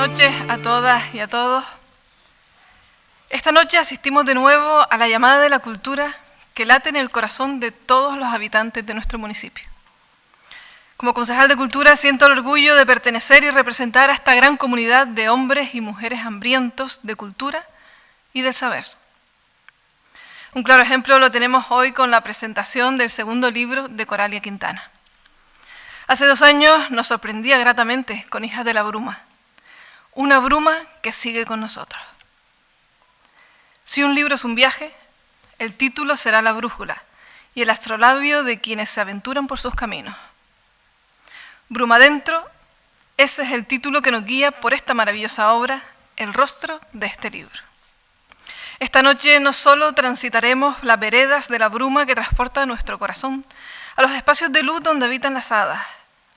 noches a todas y a todos. Esta noche asistimos de nuevo a la llamada de la cultura que late en el corazón de todos los habitantes de nuestro municipio. Como concejal de Cultura siento el orgullo de pertenecer y representar a esta gran comunidad de hombres y mujeres hambrientos de cultura y del saber. Un claro ejemplo lo tenemos hoy con la presentación del segundo libro de Coralia Quintana. Hace 2 años nos sorprendía gratamente con Hijas de la Bruma, una bruma que sigue con nosotros. Si un libro es un viaje, el título será La Brújula y el astrolabio de quienes se aventuran por sus caminos. Bruma Dentro, ese es el título que nos guía por esta maravillosa obra, el rostro de este libro. Esta noche no solo transitaremos las veredas de la bruma que transporta nuestro corazón a los espacios de luz donde habitan las hadas,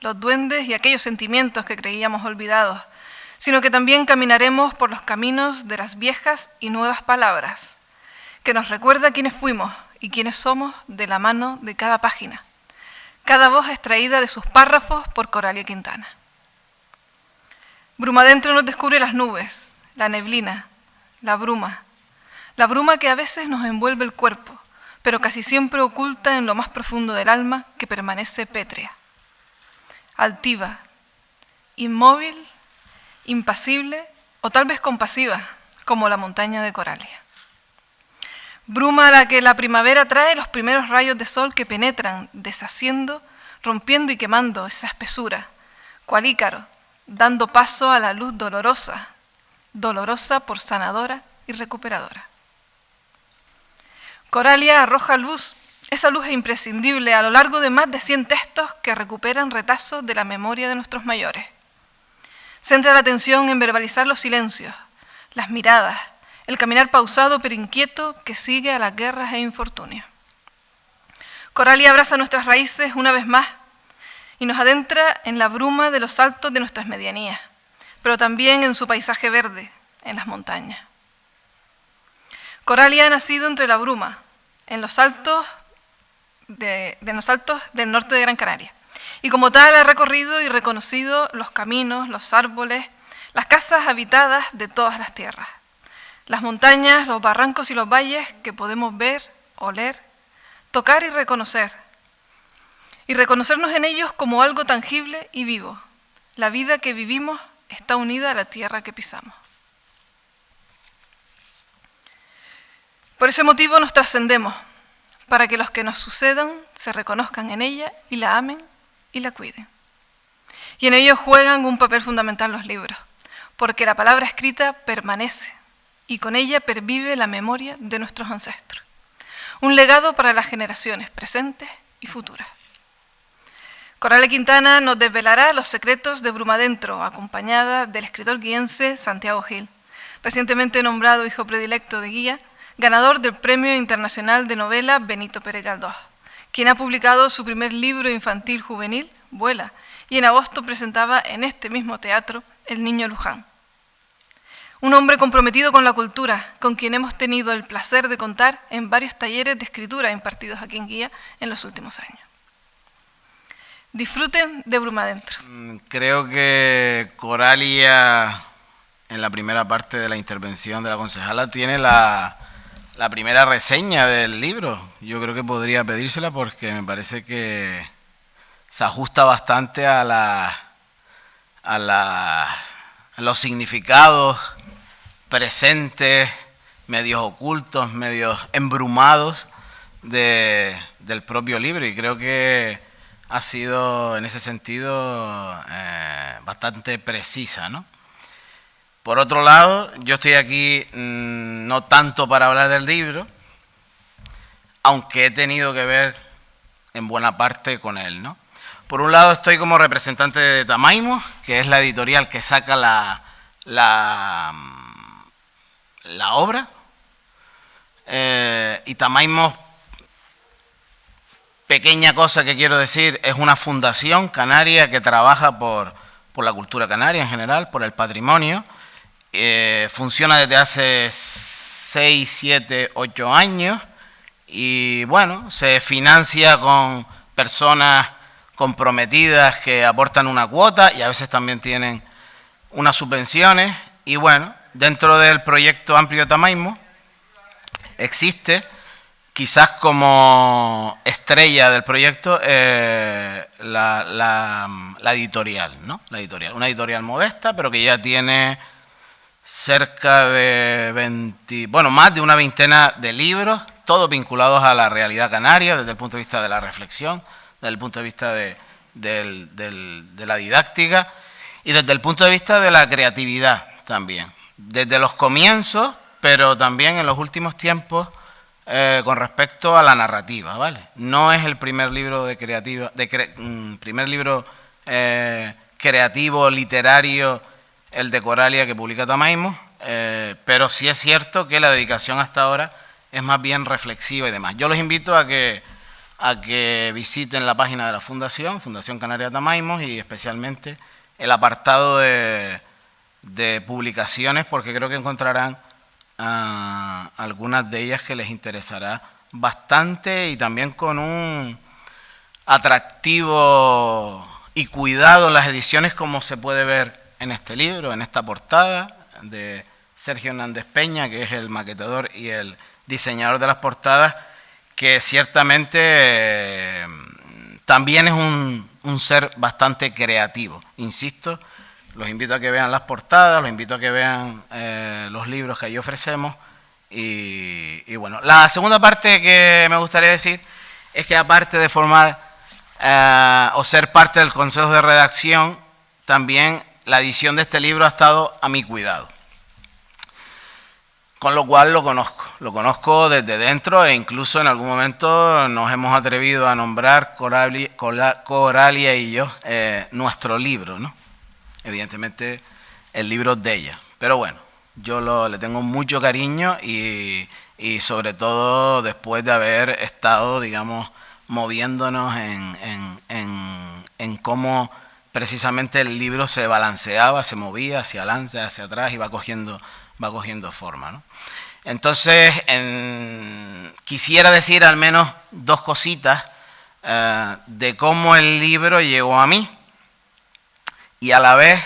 los duendes y aquellos sentimientos que creíamos olvidados, sino que también caminaremos por los caminos de las viejas y nuevas palabras, que nos recuerda quiénes fuimos y quiénes somos de la mano de cada página, cada voz extraída de sus párrafos por Coralia Quintana. Bruma Dentro nos descubre las nubes, la neblina, la bruma que a veces nos envuelve el cuerpo, pero casi siempre oculta en lo más profundo del alma que permanece pétrea. Altiva, inmóvil, impasible o tal vez compasiva, como la montaña de Coralia. Bruma a la que la primavera trae los primeros rayos de sol que penetran, deshaciendo, rompiendo y quemando esa espesura, cual Ícaro, dando paso a la luz dolorosa, dolorosa por sanadora y recuperadora. Coralia arroja luz, esa luz es imprescindible a lo largo de más de 100 textos que recuperan retazos de la memoria de nuestros mayores. Centra la atención en verbalizar los silencios, las miradas, el caminar pausado pero inquieto que sigue a las guerras e infortunios. Coralia abraza nuestras raíces una vez más y nos adentra en la bruma de los saltos de nuestras medianías, pero también en su paisaje verde, en las montañas. Coralia ha nacido entre la bruma, en los altos del norte de Gran Canaria, y como tal ha recorrido y reconocido los caminos, los árboles, las casas habitadas de todas las tierras, las montañas, los barrancos y los valles que podemos ver, oler, tocar y reconocernos en ellos como algo tangible y vivo. La vida que vivimos está unida a la tierra que pisamos. Por ese motivo nos trascendemos, para que los que nos sucedan se reconozcan en ella y la amen y la cuiden. Y en ello juegan un papel fundamental los libros, porque la palabra escrita permanece y con ella pervive la memoria de nuestros ancestros. Un legado para las generaciones presentes y futuras. Coralia Quintana nos desvelará los secretos de Bruma Dentro, acompañada del escritor guiense Santiago Gil, recientemente nombrado hijo predilecto de Guía, ganador del Premio Internacional de Novela Benito Pérez Galdós, quien ha publicado su primer libro infantil juvenil, Vuela, y en agosto presentaba en este mismo teatro El Niño Luján. Un hombre comprometido con la cultura, con quien hemos tenido el placer de contar en varios talleres de escritura impartidos aquí en Guía en los últimos años. Disfruten de Bruma Dentro. Creo que Coralia, en la primera parte de la intervención de la concejala, tiene la primera reseña del libro. Yo creo que podría pedírsela porque me parece que se ajusta bastante a los significados presentes, medios ocultos, medios embrumados del propio libro, y creo que ha sido en ese sentido bastante precisa, ¿no? Por otro lado, yo estoy aquí no tanto para hablar del libro, aunque he tenido que ver en buena parte con él, ¿no? Por un lado estoy como representante de Tamaimo, que es la editorial que saca la obra, y Tamaimo, pequeña cosa que quiero decir, es una fundación canaria que trabaja por la cultura canaria en general, por el patrimonio. Funciona desde hace 6, 7, 8 años y bueno, se financia con personas comprometidas que aportan una cuota y a veces también tienen unas subvenciones y bueno, dentro del proyecto amplio de Tamaimo existe, quizás como estrella del proyecto, la editorial, ¿no? La editorial, una editorial modesta, pero que ya tiene cerca de más de una veintena de libros, todos vinculados a la realidad canaria, desde el punto de vista de la reflexión, desde el punto de vista de la didáctica y desde el punto de vista de la creatividad también. Desde los comienzos, pero también en los últimos tiempos, con respecto a la narrativa, ¿vale? No es el primer libro creativo, literario, el de Coralia que publica Tamaimo, pero sí es cierto que la dedicación hasta ahora es más bien reflexiva y demás. Yo los invito a que visiten la página de la Fundación Canaria Tamaimo, y especialmente el apartado de publicaciones, porque creo que encontrarán algunas de ellas que les interesará bastante, y también con un atractivo y cuidado en las ediciones, como se puede ver en este libro, en esta portada de Sergio Hernández Peña, que es el maquetador y el diseñador de las portadas, que ciertamente también es un ser bastante creativo. Insisto, los invito a que vean las portadas, los invito a que vean los libros que allí ofrecemos. Y bueno, la segunda parte que me gustaría decir es que, aparte de formar o ser parte del consejo de redacción, también la edición de este libro ha estado a mi cuidado. Con lo cual lo conozco desde dentro, e incluso en algún momento nos hemos atrevido a nombrar Coralia y yo nuestro libro, ¿no? Evidentemente el libro de ella, pero bueno, yo le tengo mucho cariño y sobre todo después de haber estado, digamos, moviéndonos en cómo precisamente el libro se balanceaba, se movía hacia adelante, hacia atrás, y va cogiendo forma, ¿no? Entonces, quisiera decir al menos dos cositas de cómo el libro llegó a mí, y a la vez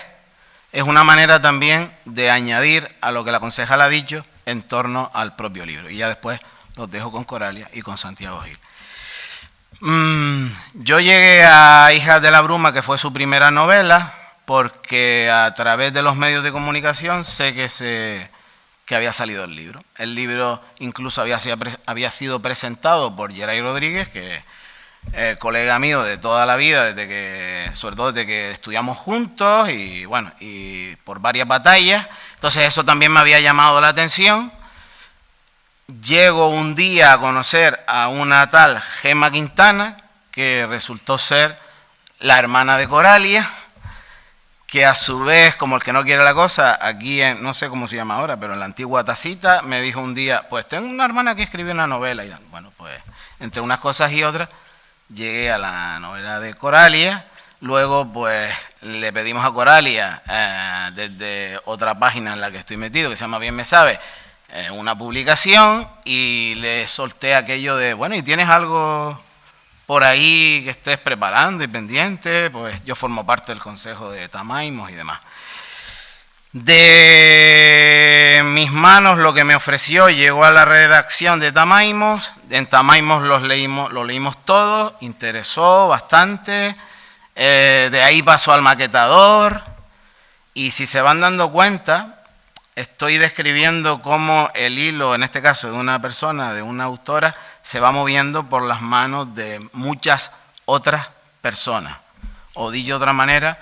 es una manera también de añadir a lo que la concejal ha dicho en torno al propio libro. Y ya después los dejo con Coralia y con Santiago Gil. Yo llegué a Hijas de la Bruma, que fue su primera novela, porque a través de los medios de comunicación sé que había salido el libro. El libro incluso había sido presentado por Geray Rodríguez, que es colega mío de toda la vida, sobre todo desde que estudiamos juntos, y bueno, y por varias batallas. Entonces eso también me había llamado la atención. Llego un día a conocer a una tal Gemma Quintana, que resultó ser la hermana de Coralia, que a su vez, como el que no quiere la cosa, aquí no sé cómo se llama ahora, pero en la antigua Tacita, me dijo un día: pues tengo una hermana que escribió una novela. Y bueno, pues entre unas cosas y otras llegué a la novela de Coralia. Luego pues le pedimos a Coralia, desde otra página en la que estoy metido, que se llama Bien Me Sabe, una publicación, y le solté aquello de: bueno, ¿y tienes algo por ahí que estés preparando y pendiente? Pues yo formo parte del consejo de Tamaimo y demás. De mis manos lo que me ofreció llegó a la redacción de Tamaimo. En Tamaimo lo leímos todo, interesó bastante. De ahí pasó al maquetador, y si se van dando cuenta, estoy describiendo cómo el hilo, en este caso de una persona, de una autora, se va moviendo por las manos de muchas otras personas. O dicho de otra manera,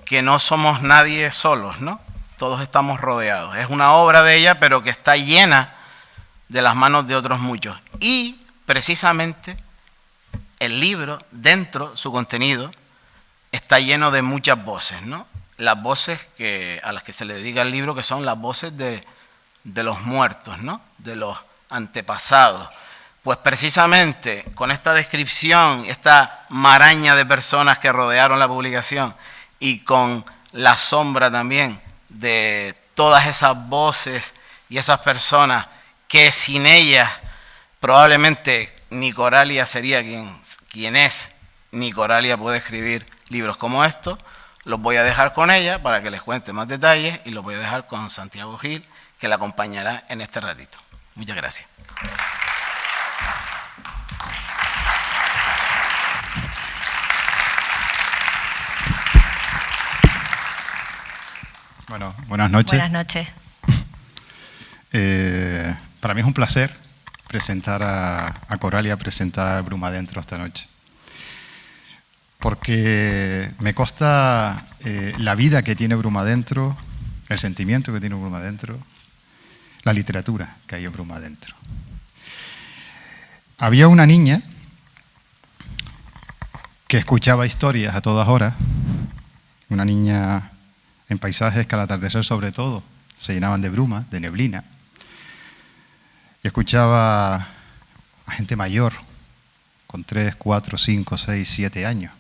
que no somos nadie solos, ¿no? Todos estamos rodeados. Es una obra de ella, pero que está llena de las manos de otros muchos. Y precisamente el libro, dentro, su contenido, está lleno de muchas voces, ¿no? Las voces a las que se le dedica el libro, que son las voces de los muertos, ¿no? De los antepasados. Pues precisamente con esta descripción, esta maraña de personas que rodearon la publicación, y con la sombra también de todas esas voces y esas personas que sin ellas probablemente ni Coralia sería quien es, ni Coralia puede escribir libros como estos, los voy a dejar con ella para que les cuente más detalles y los voy a dejar con Santiago Gil, que la acompañará en este ratito. Muchas gracias. Bueno, buenas noches. Buenas noches. Para mí es un placer presentar a Coralia, presentar Bruma Adentro esta noche. Porque me consta la vida que tiene Bruma Adentro, el sentimiento que tiene Bruma Adentro, la literatura que hay en Bruma Adentro. Había una niña que escuchaba historias a todas horas, una niña en paisajes que al atardecer sobre todo se llenaban de bruma, de neblina, y escuchaba a gente mayor, con 3, 4, 5, 6, 7 años.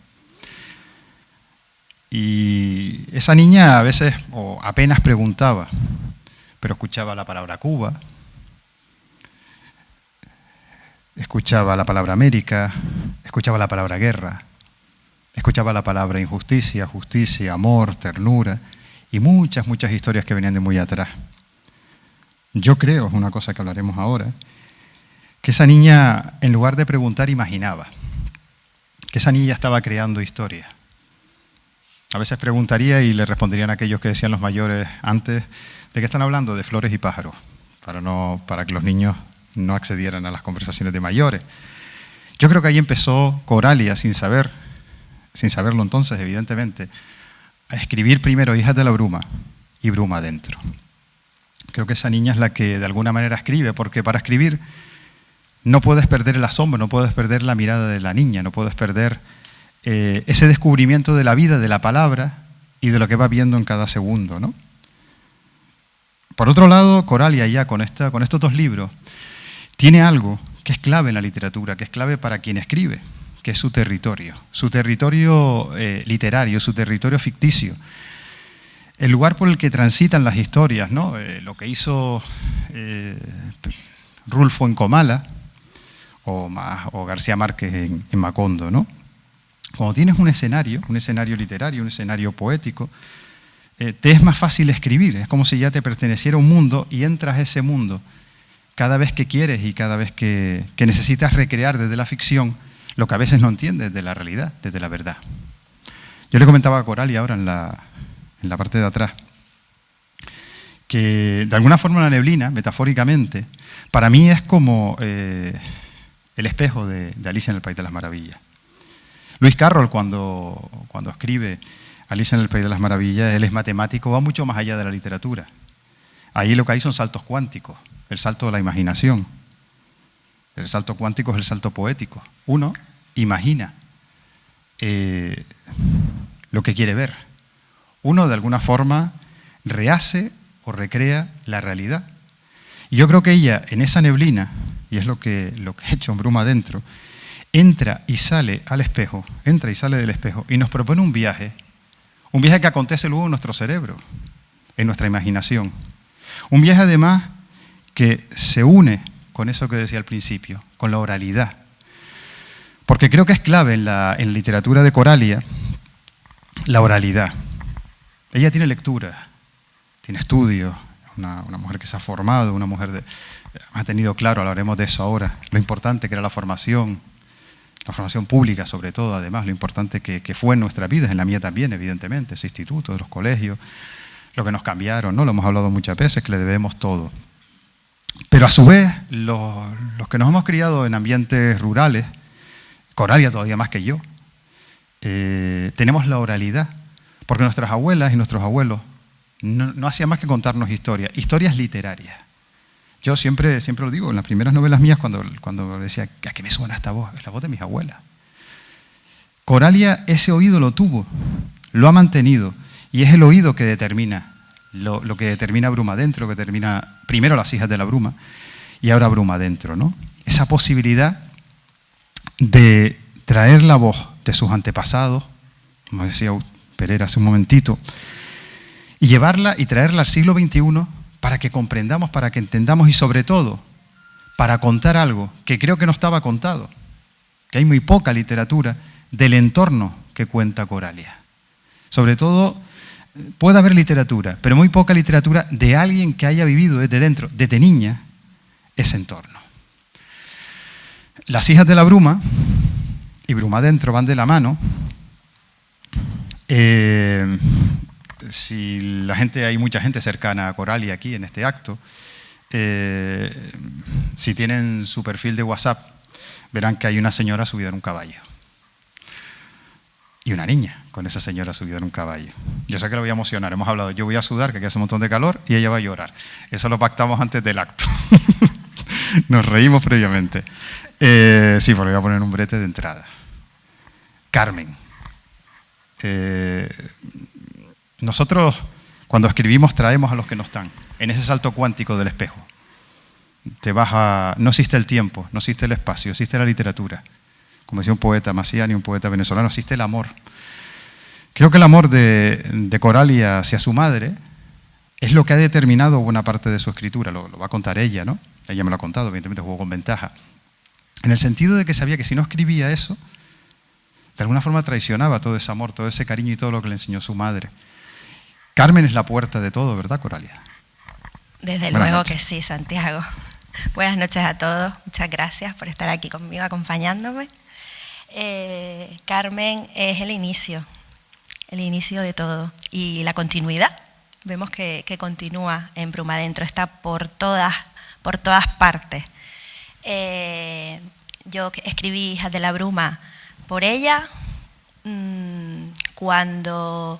Y esa niña a veces o apenas preguntaba, pero escuchaba la palabra Cuba, escuchaba la palabra América, escuchaba la palabra guerra, escuchaba la palabra injusticia, justicia, amor, ternura y muchas, muchas historias que venían de muy atrás. Yo creo, es una cosa que hablaremos ahora, que esa niña, en lugar de preguntar, imaginaba. Que esa niña estaba creando historias. A veces preguntaría y le responderían a aquellos que decían los mayores antes, ¿de qué están hablando? De flores y pájaros, para que los niños no accedieran a las conversaciones de mayores. Yo creo que ahí empezó Coralia, sin saberlo entonces, evidentemente, a escribir primero Hijas de la Bruma y Bruma Adentro. Creo que esa niña es la que de alguna manera escribe, porque para escribir no puedes perder el asombro, no puedes perder la mirada de la niña, no puedes perder ese descubrimiento de la vida, de la palabra y de lo que va viendo en cada segundo, ¿no? Por otro lado, Coralia ya con estos dos libros tiene algo que es clave en la literatura, que es clave para quien escribe, que es su territorio literario, su territorio ficticio. El lugar por el que transitan las historias, ¿no? Lo que hizo Rulfo en Comala o García Márquez en Macondo, ¿no? Cuando tienes un escenario literario, un escenario poético, te es más fácil escribir. Es como si ya te perteneciera un mundo y entras a ese mundo cada vez que quieres y cada vez que necesitas recrear desde la ficción lo que a veces no entiendes de la realidad, desde la verdad. Yo le comentaba a Coralia ahora en la parte de atrás, que de alguna forma la neblina, metafóricamente, para mí es como el espejo de Alicia en el País de las Maravillas. Lewis Carroll, cuando escribe Alicia en el País de las Maravillas, él es matemático, va mucho más allá de la literatura. Ahí lo que hay son saltos cuánticos, el salto de la imaginación. El salto cuántico es el salto poético. Uno imagina lo que quiere ver. Uno, de alguna forma, rehace o recrea la realidad. Y yo creo que ella, en esa neblina, y es lo que he hecho en Bruma Adentro, entra y sale del espejo, y nos propone un viaje que acontece luego en nuestro cerebro, en nuestra imaginación. Un viaje, además, que se une con eso que decía al principio, con la oralidad. Porque creo que es clave en la literatura de Coralia la oralidad. Ella tiene lectura, tiene estudios, una mujer que se ha formado, una mujer ha tenido claro, hablaremos de eso ahora, lo importante que era la formación pública sobre todo, además, lo importante que fue en nuestras vidas, en la mía también, evidentemente, ese instituto, los colegios, lo que nos cambiaron, ¿no? Lo hemos hablado muchas veces, que le debemos todo. Pero a su vez, los que nos hemos criado en ambientes rurales, Coralia todavía más que yo, tenemos la oralidad, porque nuestras abuelas y nuestros abuelos no hacían más que contarnos historias literarias. Yo siempre lo digo, en las primeras novelas mías, cuando decía, ¿a qué me suena esta voz? Es la voz de mis abuelas. Coralia ese oído lo tuvo, lo ha mantenido, y es el oído que determina lo que determina Bruma Adentro, que determina primero Las Hijas de la Bruma y ahora Bruma Adentro, ¿no? Esa posibilidad de traer la voz de sus antepasados, como decía Pereira hace un momentito, y llevarla y traerla al siglo XXI para que comprendamos, para que entendamos y sobre todo para contar algo que creo que no estaba contado, que hay muy poca literatura del entorno que cuenta Coralia. Sobre todo, puede haber literatura, pero muy poca literatura de alguien que haya vivido desde dentro, desde niña, ese entorno. Las hijas de la bruma y Bruma Dentro van de la mano. Si la gente, hay mucha gente cercana a Coralia aquí en este acto, si tienen su perfil de WhatsApp, verán que hay una señora subida en un caballo. Y una niña con esa señora subida en un caballo. Yo sé que lo voy a emocionar, hemos hablado, yo voy a sudar, que aquí hace un montón de calor, y ella va a llorar. Eso lo pactamos antes del acto. Nos reímos previamente. Sí, porque voy a poner un brete de entrada. Carmen. Nosotros, cuando escribimos, traemos a los que no están, en ese salto cuántico del espejo. No existe el tiempo, no existe el espacio, existe la literatura. Como decía un poeta Maciani, un poeta venezolano, existe el amor. Creo que el amor de Coralia hacia su madre es lo que ha determinado buena parte de su escritura. Lo va a contar ella, ¿no? Ella me lo ha contado, evidentemente jugó con ventaja. En el sentido de que sabía que si no escribía eso, de alguna forma traicionaba todo ese amor, todo ese cariño y todo lo que le enseñó su madre. Carmen es la puerta de todo, ¿verdad, Coralia? Desde luego que sí, Santiago. Buenas noches a todos. Muchas gracias por estar aquí conmigo, acompañándome. Carmen es el inicio de todo. Y la continuidad, vemos que continúa en Bruma Dentro, está por todas partes. Yo escribí Hijas de la Bruma por ella. Cuando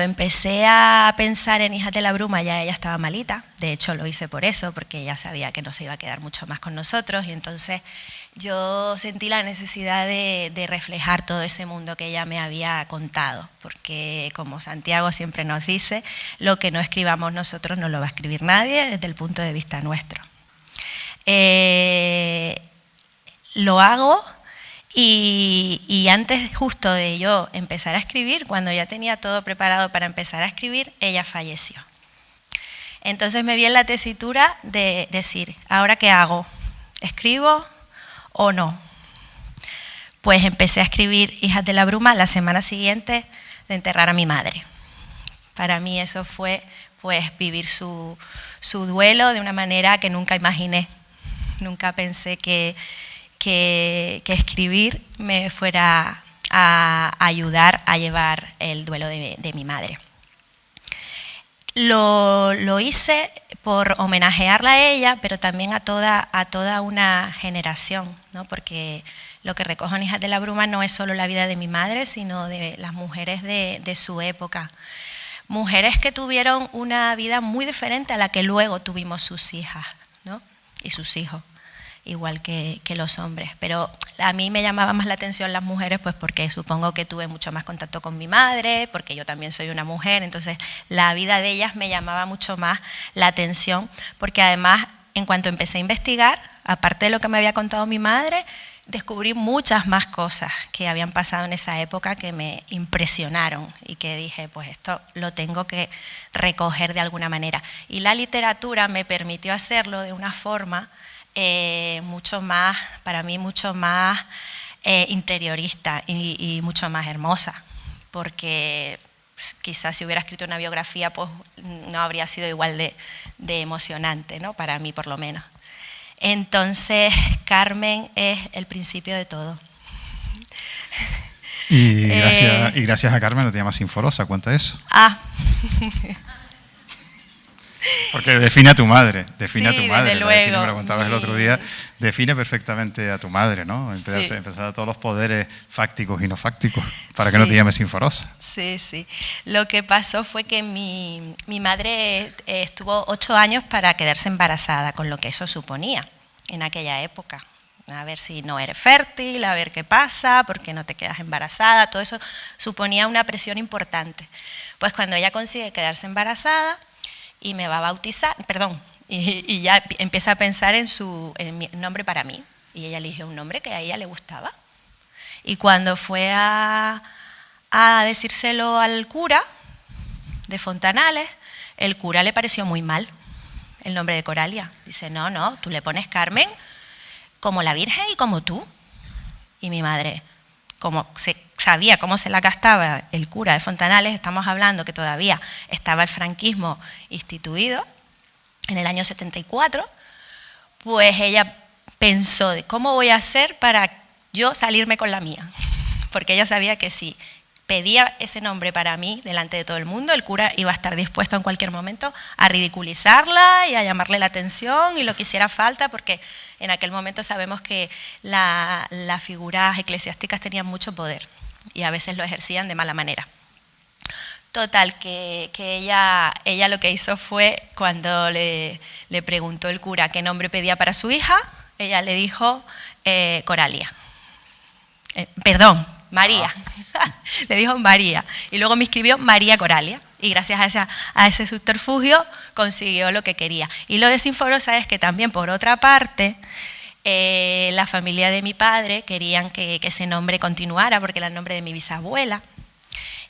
empecé a pensar en Hijas de la Bruma, ya ella estaba malita. De hecho, lo hice por eso, porque ella sabía que no se iba a quedar mucho más con nosotros. Y entonces yo sentí la necesidad de reflejar todo ese mundo que ella me había contado. Porque, como Santiago siempre nos dice, lo que no escribamos nosotros no lo va a escribir nadie desde el punto de vista nuestro. Lo hago. Y antes justo de yo empezar a escribir, cuando ya tenía todo preparado para empezar a escribir, ella falleció. Entonces me vi en la tesitura de decir, ¿ahora qué hago? ¿Escribo o no? Pues empecé a escribir Hijas de la Bruma la semana siguiente de enterrar a mi madre. Para mí eso fue pues vivir su duelo de una manera que nunca imaginé. Nunca pensé que escribir me fuera a ayudar a llevar el duelo de mi madre. Lo hice por homenajearla a ella, pero también a toda una generación, ¿no? Porque lo que recojo en Hijas de la Bruma no es solo la vida de mi madre, sino de las mujeres de su época. Mujeres que tuvieron una vida muy diferente a la que luego tuvimos sus hijas, ¿no? Y sus hijos, igual que los hombres. Pero a mí me llamaba más la atención las mujeres, pues porque supongo que tuve mucho más contacto con mi madre, porque yo también soy una mujer, entonces la vida de ellas me llamaba mucho más la atención, porque además, en cuanto empecé a investigar, aparte de lo que me había contado mi madre, descubrí muchas más cosas que habían pasado en esa época que me impresionaron y que dije, pues esto lo tengo que recoger de alguna manera. Y la literatura me permitió hacerlo de una forma mucho más, para mí, mucho más interiorista y mucho más hermosa, porque quizás si hubiera escrito una biografía, pues no habría sido igual de emocionante, ¿no? Para mí, por lo menos. Entonces, Carmen es el principio de todo. Y gracias a Carmen no te llamas Sinforosa, cuenta eso. Porque define a tu madre, define a tu madre. Desde luego. Me lo contabas el otro día, define perfectamente a tu madre, ¿no? Empezar a todos los poderes fácticos y no fácticos para que no te llames Sinforosa. Sí, sí. Lo que pasó fue que mi madre estuvo 8 años para quedarse embarazada, con lo que eso suponía en aquella época. A ver si no eres fértil, a ver qué pasa, por qué no te quedas embarazada, todo eso suponía una presión importante. Pues cuando ella consigue quedarse embarazada y me va a bautizar, y ya empieza a pensar en mi nombre para mí, y ella eligió un nombre que a ella le gustaba. Y cuando fue a decírselo al cura de Fontanales, el cura le pareció muy mal el nombre de Coralia. Dice, no, tú le pones Carmen como la Virgen y como tú. Y mi madre, como se sabía cómo se la gastaba el cura de Fontanales, estamos hablando que todavía estaba el franquismo instituido en el año 74, pues ella pensó de cómo voy a hacer para yo salirme con la mía, porque ella sabía que si pedía ese nombre para mí delante de todo el mundo, el cura iba a estar dispuesto en cualquier momento a ridiculizarla y a llamarle la atención y lo que hiciera falta, porque en aquel momento sabemos que las figuras eclesiásticas tenían mucho poder y a veces lo ejercían de mala manera. Total, que ella lo que hizo fue, cuando le preguntó el cura qué nombre pedía para su hija, ella le dijo Coralia. Perdón, María. Le dijo María. Y luego me escribió María Coralia. Y gracias a ese subterfugio consiguió lo que quería. Y lo de Sinforosa es que también, por otra parte, la familia de mi padre querían que ese nombre continuara porque era el nombre de mi bisabuela.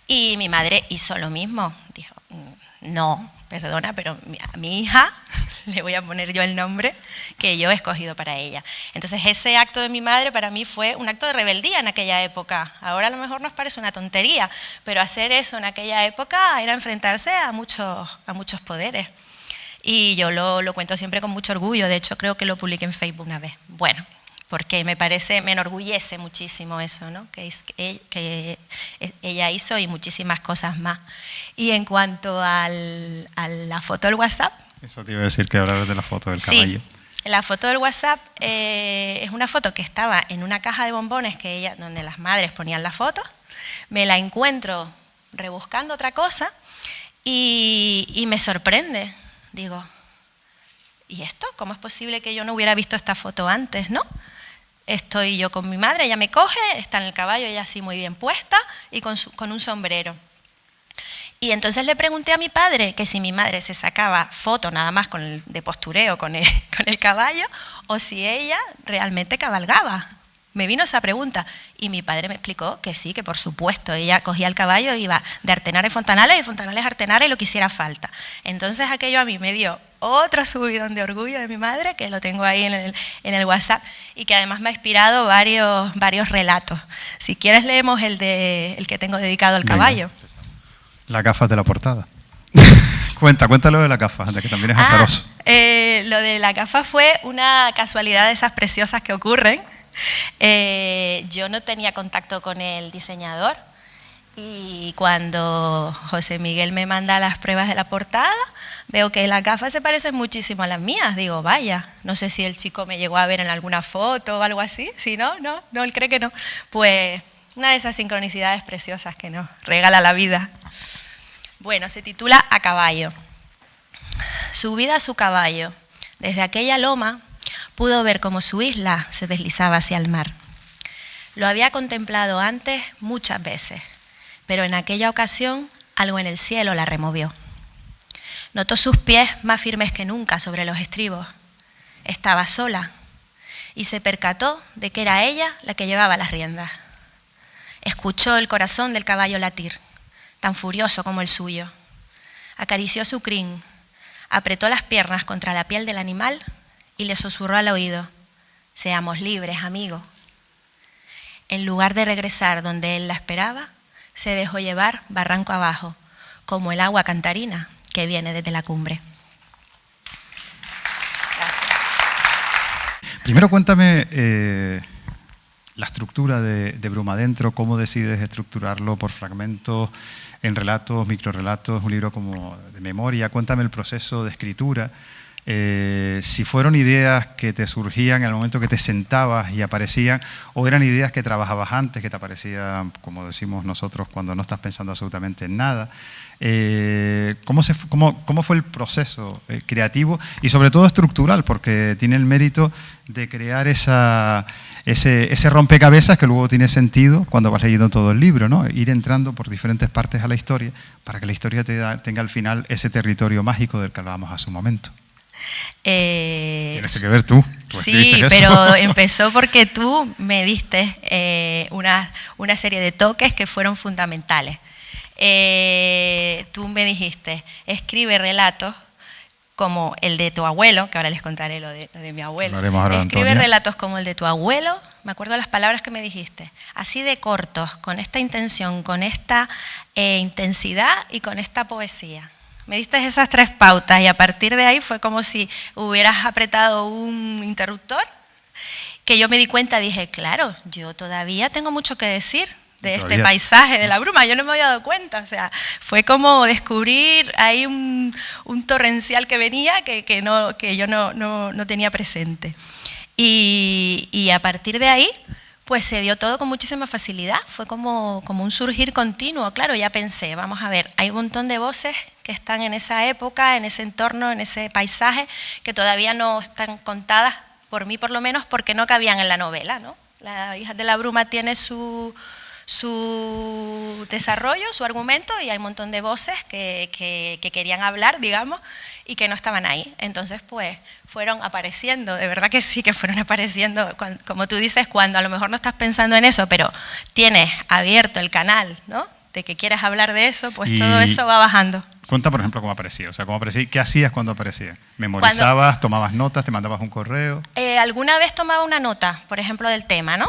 Y mi madre hizo lo mismo. Dijo, no, perdona, pero a mi hija le voy a poner yo el nombre que yo he escogido para ella. Entonces ese acto de mi madre para mí fue un acto de rebeldía en aquella época. Ahora a lo mejor nos parece una tontería, pero hacer eso en aquella época era enfrentarse a muchos poderes. Y yo lo cuento siempre con mucho orgullo, de hecho creo que lo publiqué en Facebook una vez. Bueno, porque me enorgullece muchísimo eso, ¿no? que ella hizo y muchísimas cosas más. Y en cuanto a la foto del WhatsApp... Eso te iba a decir, que hablabas de la foto del caballo. Sí, la foto del WhatsApp es una foto que estaba en una caja de bombones donde las madres ponían la foto. Me la encuentro rebuscando otra cosa y me sorprende. Digo, ¿y esto? ¿Cómo es posible que yo no hubiera visto esta foto antes, no? Estoy yo con mi madre, ella me coge, está en el caballo, ella así muy bien puesta y con un sombrero. Y entonces le pregunté a mi padre que si mi madre se sacaba foto nada más de postureo con el caballo o si ella realmente cabalgaba. Me vino esa pregunta y mi padre me explicó que sí, que por supuesto, ella cogía el caballo e iba de Artenara a Fontanales y de Fontanales a Artenara y lo que hiciera falta. Entonces aquello a mí me dio otro subidón de orgullo de mi madre, que lo tengo ahí en el WhatsApp y que además me ha inspirado varios relatos. Si quieres leemos el que tengo dedicado al caballo. Las gafas de la portada. Cuéntalo de la gafa, de que también es azaroso. Lo de la gafa fue una casualidad de esas preciosas que ocurren. Yo no tenía contacto con el diseñador y cuando José Miguel me manda las pruebas de la portada, veo que las gafas se parecen muchísimo a las mías. Digo, vaya, no sé si el chico me llegó a ver en alguna foto o algo así. Si no, él cree que no. Pues una de esas sincronicidades preciosas que nos regala la vida. Bueno, se titula A caballo. Subida a su caballo, desde aquella loma pudo ver cómo su isla se deslizaba hacia el mar. Lo había contemplado antes muchas veces, pero en aquella ocasión algo en el cielo la removió. Notó sus pies más firmes que nunca sobre los estribos. Estaba sola y se percató de que era ella la que llevaba las riendas. Escuchó el corazón del caballo latir, tan furioso como el suyo. Acarició su crin, apretó las piernas contra la piel del animal y le susurró al oído: seamos libres, amigo. En lugar de regresar donde él la esperaba, se dejó llevar barranco abajo, como el agua cantarina que viene desde la cumbre. Gracias. Primero cuéntame la estructura de Bruma Adentro, cómo decides estructurarlo por fragmentos, en relatos, microrelatos, un libro como de memoria. Cuéntame el proceso de escritura. Si fueron ideas que te surgían en el momento que te sentabas y aparecían, o eran ideas que trabajabas antes, que te aparecían, como decimos nosotros, cuando no estás pensando absolutamente en nada. ¿Cómo fue el proceso creativo y sobre todo estructural? Porque tiene el mérito de crear ese rompecabezas que luego tiene sentido cuando vas leyendo todo el libro, ¿no? Ir entrando por diferentes partes a la historia para que la historia tenga al final ese territorio mágico del que hablábamos hace un momento. Tienes que ver tú. Sí, pero empezó porque tú me diste una serie de toques que fueron fundamentales. Tú me dijiste, escribe relatos como el de tu abuelo, que ahora les contaré lo de mi abuelo. Escribe relatos como el de tu abuelo, me acuerdo las palabras que me dijiste, así de cortos, con esta intención, con esta intensidad y con esta poesía. Me diste esas 3 pautas y a partir de ahí fue como si hubieras apretado un interruptor, que yo me di cuenta, dije, claro, yo todavía tengo mucho que decir de este paisaje de la bruma, yo no me había dado cuenta, o sea, fue como descubrir ahí un torrencial que venía que yo no tenía presente. Y a partir de ahí, pues se dio todo con muchísima facilidad, fue como un surgir continuo. Claro, ya pensé, vamos a ver, hay un montón de voces que están en esa época, en ese entorno, en ese paisaje, que todavía no están contadas, por mí por lo menos, porque no cabían en la novela, ¿no? La Hijas de la Bruma tiene su desarrollo, su argumento, y hay un montón de voces que querían hablar, digamos, y que no estaban ahí. Entonces, pues, fueron apareciendo, de verdad que sí, que fueron apareciendo, como tú dices, cuando a lo mejor no estás pensando en eso, pero tienes abierto el canal, ¿no?, de que quieras hablar de eso, pues todo eso va bajando. Cuenta, por ejemplo, cómo aparecía, o sea, cómo aparecía, ¿qué hacías cuando aparecía? ¿Memorizabas, tomabas notas, te mandabas un correo? Alguna vez tomaba una nota, por ejemplo, del tema, ¿no?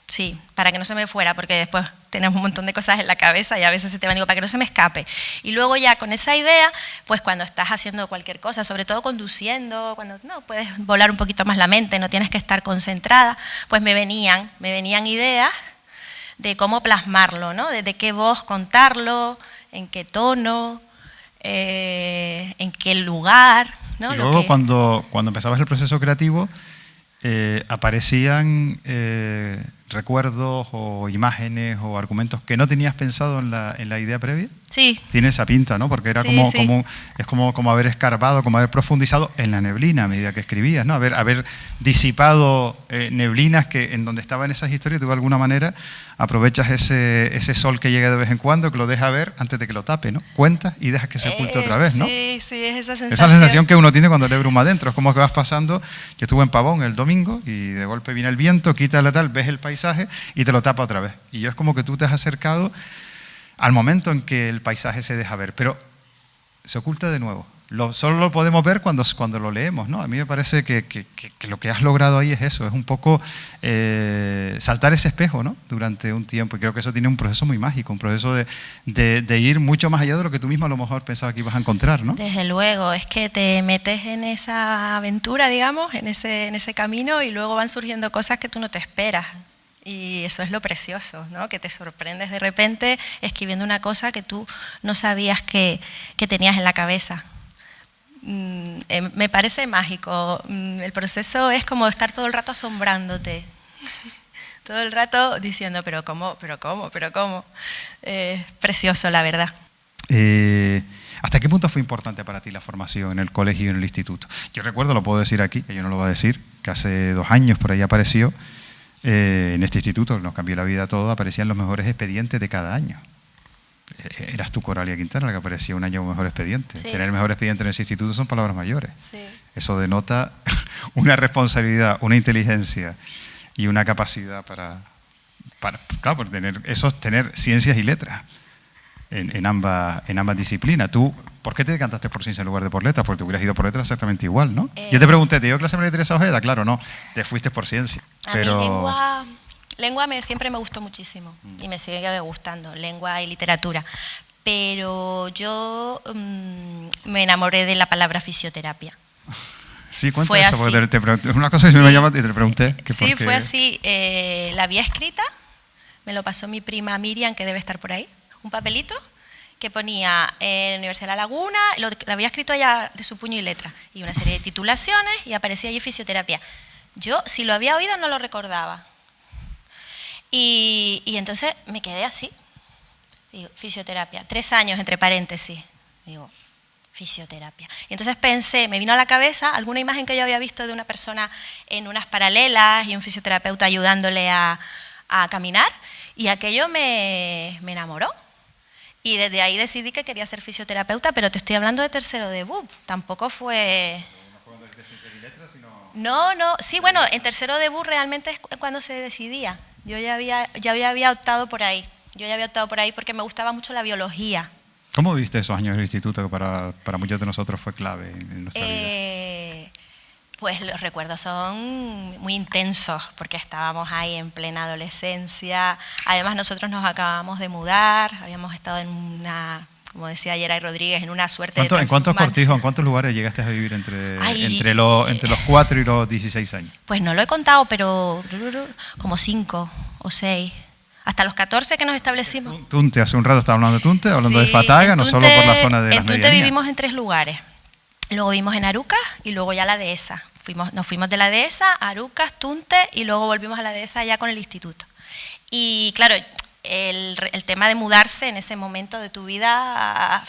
Sí, para que no se me fuera, porque después tenemos un montón de cosas en la cabeza y a veces se te van, digo, para que no se me escape. Y luego ya con esa idea, pues cuando estás haciendo cualquier cosa, sobre todo conduciendo, cuando no puedes volar un poquito más la mente, no tienes que estar concentrada, pues me venían ideas de cómo plasmarlo, ¿no? De qué voz contarlo, en qué tono, en qué lugar, ¿no? Y luego cuando empezabas el proceso creativo, aparecían recuerdos o imágenes o argumentos que no tenías pensado en la idea previa. Sí. Tiene esa pinta, ¿no? Porque era como haber escarbado, como haber profundizado en la neblina a medida que escribías, ¿no? Haber disipado neblinas que en donde estaban esas historias, tú de alguna manera aprovechas ese sol que llega de vez en cuando, que lo deja ver antes de que lo tape, ¿no? Cuentas y dejas que se oculte otra vez, ¿no? Sí, sí, es esa sensación. Esa es la sensación que uno tiene cuando lee bruma adentro. Es como que vas pasando. Yo estuve en Pavón el domingo y de golpe viene el viento, quita la tal, ves el paisaje y te lo tapa otra vez. Y yo es como que tú te has acercado al momento en que el paisaje se deja ver, pero se oculta de nuevo. Solo lo podemos ver cuando lo leemos, ¿no? A mí me parece que lo que has logrado ahí es eso, es un poco saltar ese espejo, ¿no?, durante un tiempo, y creo que eso tiene un proceso muy mágico, un proceso de ir mucho más allá de lo que tú mismo a lo mejor pensabas que ibas a encontrar, ¿no? Desde luego, es que te metes en esa aventura, digamos, en ese camino, y luego van surgiendo cosas que tú no te esperas. Y eso es lo precioso, ¿no?, que te sorprendes de repente escribiendo una cosa que tú no sabías que tenías en la cabeza. Me parece mágico. El proceso es como estar todo el rato asombrándote, todo el rato diciendo, pero cómo. Precioso, la verdad. ¿Hasta qué punto fue importante para ti la formación en el colegio y en el instituto? Yo recuerdo, lo puedo decir aquí, que yo no lo voy a decir, que hace 2 años por ahí apareció, en este instituto, nos cambió la vida a todos, aparecían los mejores expedientes de cada año. Eras tú, Coralia Quintana, la que aparecía un año mejor expediente. Sí. Tener el mejor expediente en ese instituto son palabras mayores. Sí. Eso denota una responsabilidad, una inteligencia y una capacidad para claro, tener ciencias y letras en ambas disciplinas. Tú, ¿por qué te decantaste por ciencia en lugar de por letras? Porque te hubieras ido por letras exactamente igual, ¿no? Yo te pregunté, ¿te dio clase María Teresa Ojeda? Claro, no, te fuiste por ciencia. Pero a mí lengua siempre me gustó muchísimo y me sigue gustando, lengua y literatura. Pero yo me enamoré de la palabra fisioterapia. Sí, cuéntame eso, porque te pregunté, una cosa que me llama y te pregunté. Sí, fue así. La había escrita, me lo pasó mi prima Miriam, que debe estar por ahí, un papelito que ponía Universidad de La Laguna, lo había escrito ella de su puño y letra, y una serie de titulaciones, y aparecía allí fisioterapia. Yo, si lo había oído, no lo recordaba. Y entonces me quedé así. Digo, fisioterapia. 3 años, entre paréntesis. Digo, fisioterapia. Y entonces pensé, me vino a la cabeza alguna imagen que yo había visto de una persona en unas paralelas y un fisioterapeuta ayudándole a caminar. Y aquello me enamoró. Y desde ahí decidí que quería ser fisioterapeuta, pero te estoy hablando de tercero de BUP. Tampoco fue... No, sí, bueno, en tercero de BUP realmente es cuando se decidía. Yo ya había optado por ahí. Yo ya había optado por ahí porque me gustaba mucho la biología. ¿Cómo viviste esos años en el instituto que para muchos de nosotros fue clave en nuestra vida? Pues los recuerdos son muy intensos porque estábamos ahí en plena adolescencia. Además nosotros nos acabamos de mudar, habíamos estado en una, como decía Yeray Rodríguez, en una suerte de ¿En cuántos transhumancia. cortijos, en cuántos lugares llegaste a vivir entre los 4 y los 16 años? Pues no lo he contado, pero como 5 o 6. Hasta los 14 que nos establecimos. Tunte, hace un rato estaba hablando de Tunte, hablando de Fataga, no solo por la zona de las En Tunte medianías. vivimos en 3 lugares. Luego vivimos en Arucas y luego ya la Dehesa. Nos fuimos de la Dehesa a Arucas, Tunte y luego volvimos a la Dehesa ya con el instituto. Y claro, el tema de mudarse en ese momento de tu vida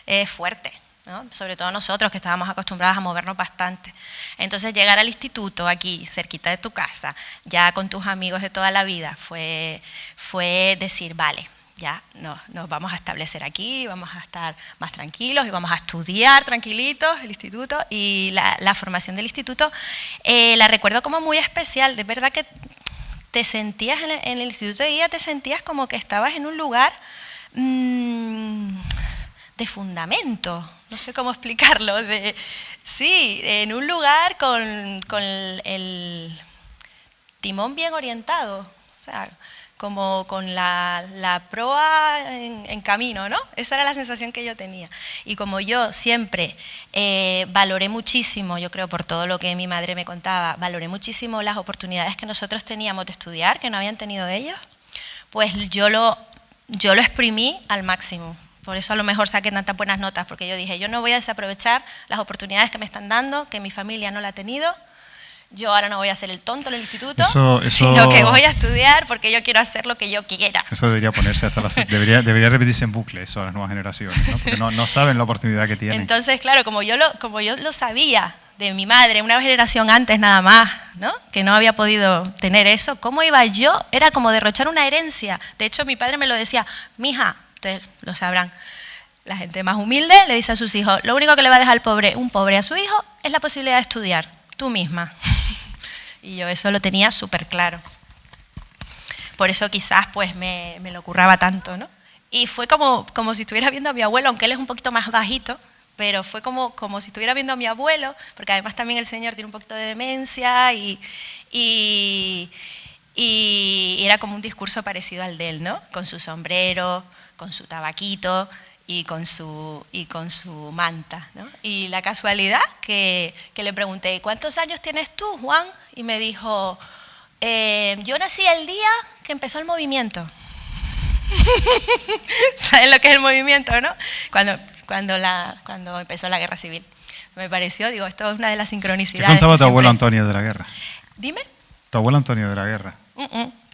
es fuerte, ¿no? Sobre todo nosotros que estábamos acostumbrados a movernos bastante. Entonces llegar al instituto aquí, cerquita de tu casa, ya con tus amigos de toda la vida, fue decir, vale, ya nos vamos a establecer aquí, vamos a estar más tranquilos y vamos a estudiar tranquilitos el instituto. Y la formación del instituto la recuerdo como muy especial. De verdad que te sentías en el instituto de guía, te sentías como que estabas en un lugar de fundamento, no sé cómo explicarlo, sí, en un lugar con el timón bien orientado, o sea, como con la proa en camino, ¿no? Esa era la sensación que yo tenía. Y como yo siempre valoré muchísimo, yo creo por todo lo que mi madre me contaba, valoré muchísimo las oportunidades que nosotros teníamos de estudiar, que no habían tenido ellos, pues yo lo exprimí al máximo. Por eso a lo mejor saqué tantas buenas notas, porque yo dije, yo no voy a desaprovechar las oportunidades que me están dando, que mi familia no la ha tenido. Yo ahora no voy a hacer el tonto en el instituto, sino que voy a estudiar porque yo quiero hacer lo que yo quiera. Eso debería ponerse debería repetirse en bucle eso a las nuevas generaciones, ¿no? Porque no saben la oportunidad que tienen. Entonces, claro, como yo lo sabía de mi madre, una generación antes nada más, ¿no? Que no había podido tener eso, ¿cómo iba yo? Era como derrochar una herencia. De hecho, mi padre me lo decía, mija, ustedes lo sabrán, la gente más humilde le dice a sus hijos, lo único que le va a dejar un pobre a su hijo es la posibilidad de estudiar, tú misma. Y yo eso lo tenía súper claro. Por eso quizás pues me lo curraba tanto, ¿no? Y fue como si estuviera viendo a mi abuelo, aunque él es un poquito más bajito, pero fue como si estuviera viendo a mi abuelo, porque además también el señor tiene un poquito de demencia y era como un discurso parecido al de él, ¿no? Con su sombrero, con su tabaquito y con su manta, ¿no? Y la casualidad que le pregunté, ¿cuántos años tienes tú, Juan? Y me dijo, yo nací el día que empezó el movimiento. ¿Saben lo que es el movimiento, no? Cuando empezó la guerra civil. Me pareció, digo, esto es una de las sincronicidades. ¿Qué contaba tu abuelo Antonio de la guerra? Dime. ¿Tu abuelo Antonio de la guerra?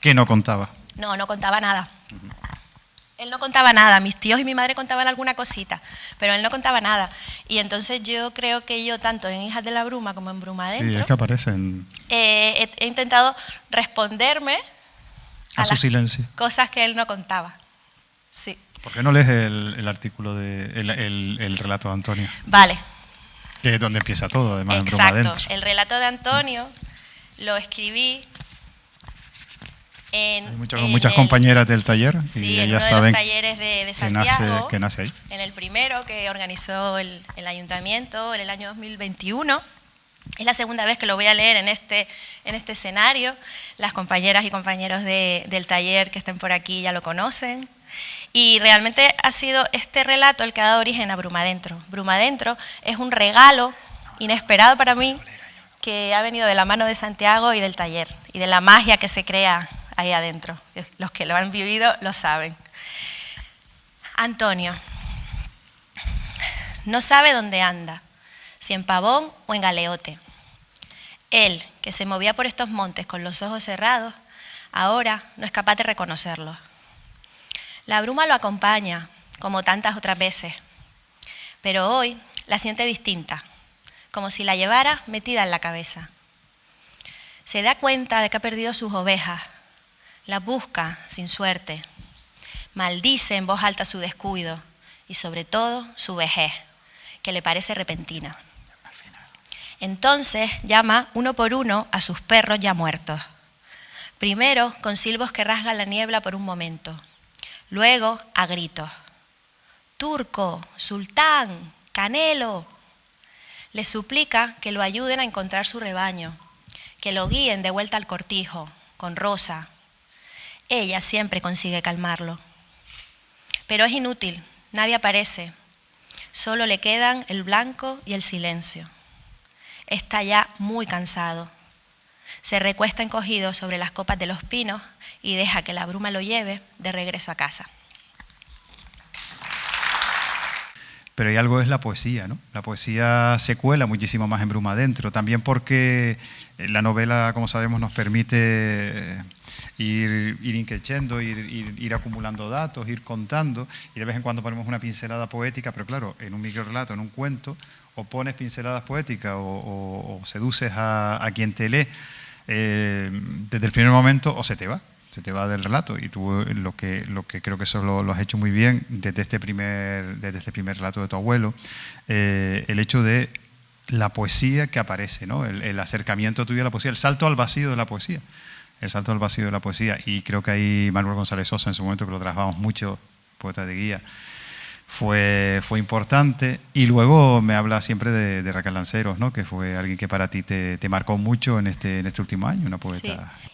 ¿Qué no contaba? No contaba nada. Él no contaba nada, mis tíos y mi madre contaban alguna cosita, pero él no contaba nada. Y entonces yo creo que yo, tanto en Hijas de la Bruma como en Bruma Adentro, sí, es que aparecen he intentado responderme a su silencio. Cosas que él no contaba. Sí. ¿Por qué no lees el artículo el relato de Antonio? Vale. Que es donde empieza todo, además, en Bruma Exacto. Adentro. El relato de Antonio lo escribí Hay muchas compañeras del taller, sí, y en ellas uno de saben los talleres de Santiago, que nace ahí. En el primero que organizó el ayuntamiento en el año 2021. Es la segunda vez que lo voy a leer en este escenario. Las compañeras y compañeros del taller que estén por aquí ya lo conocen. Y realmente ha sido este relato el que ha dado origen a Bruma Adentro. Bruma Adentro es un regalo inesperado para mí que ha venido de la mano de Santiago y del taller y de la magia que se crea ahí adentro. Los que lo han vivido lo saben. Antonio no sabe dónde anda, si en Pavón o en Galeote. Él, que se movía por estos montes con los ojos cerrados, ahora no es capaz de reconocerlos. La bruma lo acompaña, como tantas otras veces, pero hoy la siente distinta, como si la llevara metida en la cabeza. Se da cuenta de que ha perdido sus ovejas, las busca sin suerte, maldice en voz alta su descuido y sobre todo su vejez, que le parece repentina. Entonces llama uno por uno a sus perros ya muertos, primero con silbos que rasgan la niebla por un momento, luego a gritos. Turco, Sultán, Canelo. Le suplica que lo ayuden a encontrar su rebaño, que lo guíen de vuelta al cortijo, con Rosa. Ella siempre consigue calmarlo. Pero es inútil, nadie aparece. Solo le quedan el blanco y el silencio. Está ya muy cansado. Se recuesta encogido sobre las copas de los pinos y deja que la bruma lo lleve de regreso a casa. Pero hay algo, es la poesía, ¿no? La poesía se cuela muchísimo más en Bruma Adentro, también porque la novela, como sabemos, nos permite ir increciendo, ir acumulando datos, ir contando, y de vez en cuando ponemos una pincelada poética, pero claro, en un microrelato, en un cuento, o pones pinceladas poéticas o seduces a quien te lee desde el primer momento, o se te va del relato, y tú lo que creo que eso lo has hecho muy bien desde este primer relato de tu abuelo, el hecho de la poesía que aparece, ¿no? El acercamiento tuyo a la poesía, el salto al vacío de la poesía, y creo que ahí Manuel González Sosa, en su momento, que lo trabajamos mucho, poeta de guía, fue importante. Y luego me habla siempre de Raquel Lanceros, ¿no? Que fue alguien que para ti te marcó mucho en este último año, una poeta. Sí.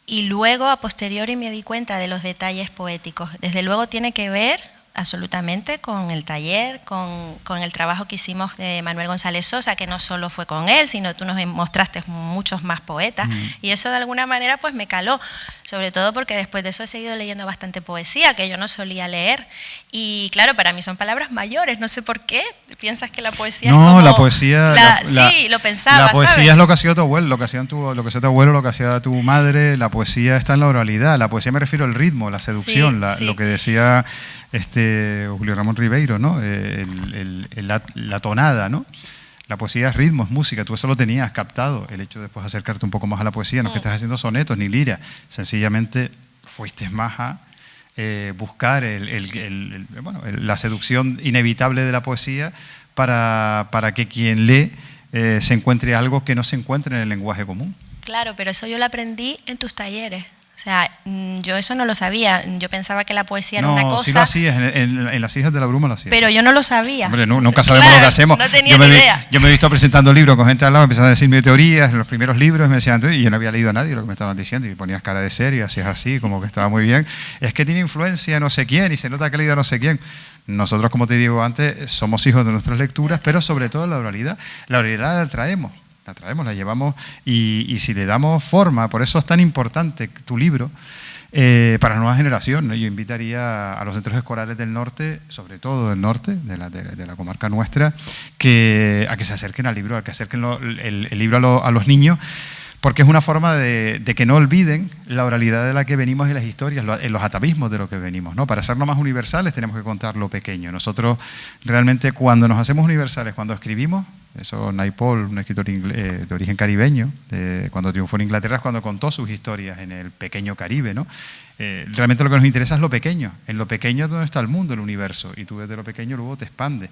Y luego, a posteriori, me di cuenta de los detalles poéticos. Desde luego tiene que ver absolutamente con el taller, con el trabajo que hicimos de Manuel González Sosa, que no solo fue con él, sino tú nos mostraste muchos más poetas, y eso de alguna manera pues me caló, sobre todo porque después de eso he seguido leyendo bastante poesía, que yo no solía leer, y claro, para mí son palabras mayores, no sé por qué, piensas que la poesía es como... la poesía... sí, lo pensaba, la poesía, ¿sabes? es lo que hacía tu abuelo, lo que hacía tu abuelo, lo que hacía tu madre. La poesía está en la oralidad, la poesía me refiero al ritmo, la seducción, Sí. Lo que decía Julio Ramón Ribeiro, ¿no? La tonada, ¿no? La poesía es ritmo, es música, tú eso lo tenías captado, el hecho de después acercarte un poco más a la poesía, no es que estás haciendo sonetos ni lira, sencillamente fuiste más a buscar la seducción inevitable de la poesía para que quien lee se encuentre algo que no se encuentre en el lenguaje común. Claro, pero eso yo lo aprendí en tus talleres. O sea, yo eso no lo sabía. Yo pensaba que la poesía era una cosa... No, sí lo hacías, en Las hijas de la bruma lo hacías. Pero yo no lo sabía. Hombre, nunca sabemos lo que hacemos. No tenía ni idea. Yo me he visto presentando libros con gente al lado, empezaban a decirme teorías, en los primeros libros me decían, y yo no había leído a nadie lo que me estaban diciendo, y ponías cara de serio, hacías así, como que estaba muy bien. Es que tiene influencia no sé quién, y se nota que ha leído a no sé quién. Nosotros, como te digo antes, somos hijos de nuestras lecturas, pero sobre todo la oralidad. La oralidad la traemos, la llevamos, y si le damos forma, por eso es tan importante tu libro, para la nueva generación, ¿no? Yo invitaría a los centros escolares del norte, sobre todo del norte, de la comarca nuestra, a que se acerquen al libro, a que acerquen el libro a los niños, porque es una forma de que no olviden la oralidad de la que venimos y las historias, los atavismos de lo que venimos, ¿no? Para hacerlo más universales tenemos que contar lo pequeño. Nosotros realmente, cuando nos hacemos universales, cuando escribimos, eso Naipaul, un escritor de origen caribeño, cuando triunfó en Inglaterra, es cuando contó sus historias en el pequeño Caribe, ¿no? Realmente lo que nos interesa es lo pequeño. En lo pequeño es donde está el mundo, el universo, y tú desde lo pequeño luego te expandes.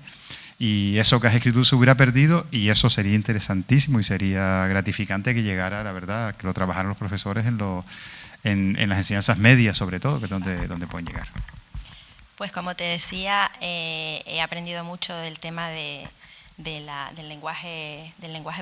Y eso que has escrito se hubiera perdido, y eso sería interesantísimo y sería gratificante que llegara, la verdad, que lo trabajaran los profesores en las enseñanzas medias, sobre todo, que es donde pueden llegar. Pues como te decía, he aprendido mucho del tema del lenguaje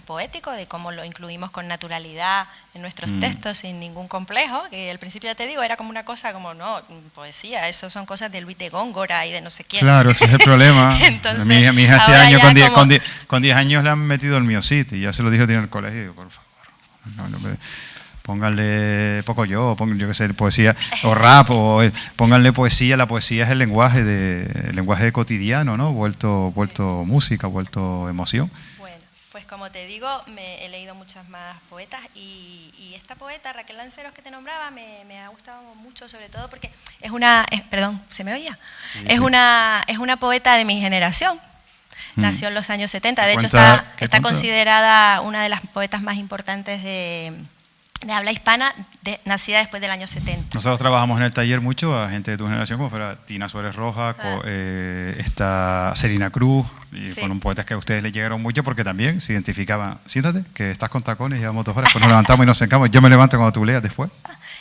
poético, de cómo lo incluimos con naturalidad en nuestros textos sin ningún complejo, que al principio ya te digo, era como una cosa como, no, poesía, eso son cosas de Luis de Góngora y de no sé quién. Claro, ese es el problema. Entonces, mi hija este año, como... con 10 años le han metido el Miocid, y ya se lo dijo en el colegio, digo, por favor, pónganle yo qué sé, poesía o rap, o pónganle poesía. La poesía es el lenguaje cotidiano, ¿no? Vuelto música, vuelto emoción. Bueno, pues como te digo, he leído muchas más poetas, y esta poeta, Raquel Lanceros, que te nombraba, me ha gustado mucho, sobre todo porque es una... perdón, ¿se me oía? Sí, es una poeta de mi generación. Nació en los años 70, de hecho está considerada una de las poetas más importantes de habla hispana, nacida después del año 70. Nosotros trabajamos en el taller mucho a gente de tu generación, como fuera Tina Suárez Roja, está Selina Cruz, y fueron poetas que a ustedes les llegaron mucho porque también se identificaban. Siéntate, que estás con tacones y llevamos 2 horas, pues nos levantamos y nos secamos. Yo me levanto cuando tú leas después.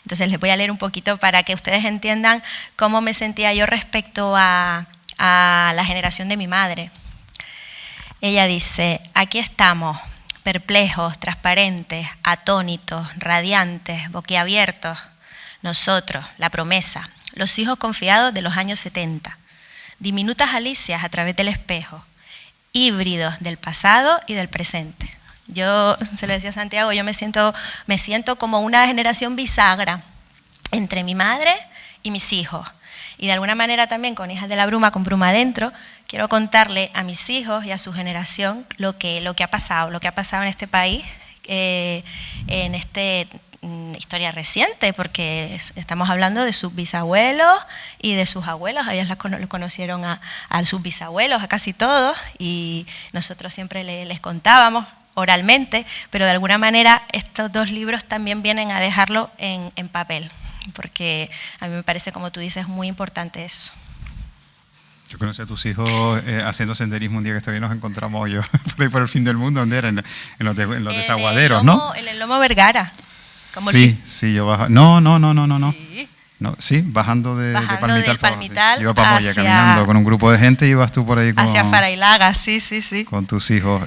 Entonces les voy a leer un poquito para que ustedes entiendan cómo me sentía yo respecto a la generación de mi madre. Ella dice, aquí estamos, perplejos, transparentes, atónitos, radiantes, boquiabiertos. Nosotros, la promesa, los hijos confiados de los años 70, diminutas alicias a través del espejo, híbridos del pasado y del presente. Yo, se lo decía a Santiago, yo me siento como una generación bisagra entre mi madre y mis hijos. Y de alguna manera también con Hijas de la Bruma, con Bruma Adentro, quiero contarle a mis hijos y a su generación lo que ha pasado en este país, en esta historia reciente, porque estamos hablando de sus bisabuelos y de sus abuelos. Ellos lo conocieron a sus bisabuelos, a casi todos, y nosotros siempre les contábamos oralmente, pero de alguna manera estos dos libros también vienen a dejarlo en papel, porque a mí me parece, como tú dices, muy importante eso. Yo conocí a tus hijos haciendo senderismo un día que todavía nos encontramos yo por ahí por el fin del mundo. ¿Dónde era? En los desaguaderos, ¿no? En el Lomo Vergara. Sí, yo bajaba. No. Sí. No, sí, bajando de Palmital. Sí. Iba para Moya caminando con un grupo de gente y ibas tú por ahí hacia Farailaga, sí. Con tus hijos.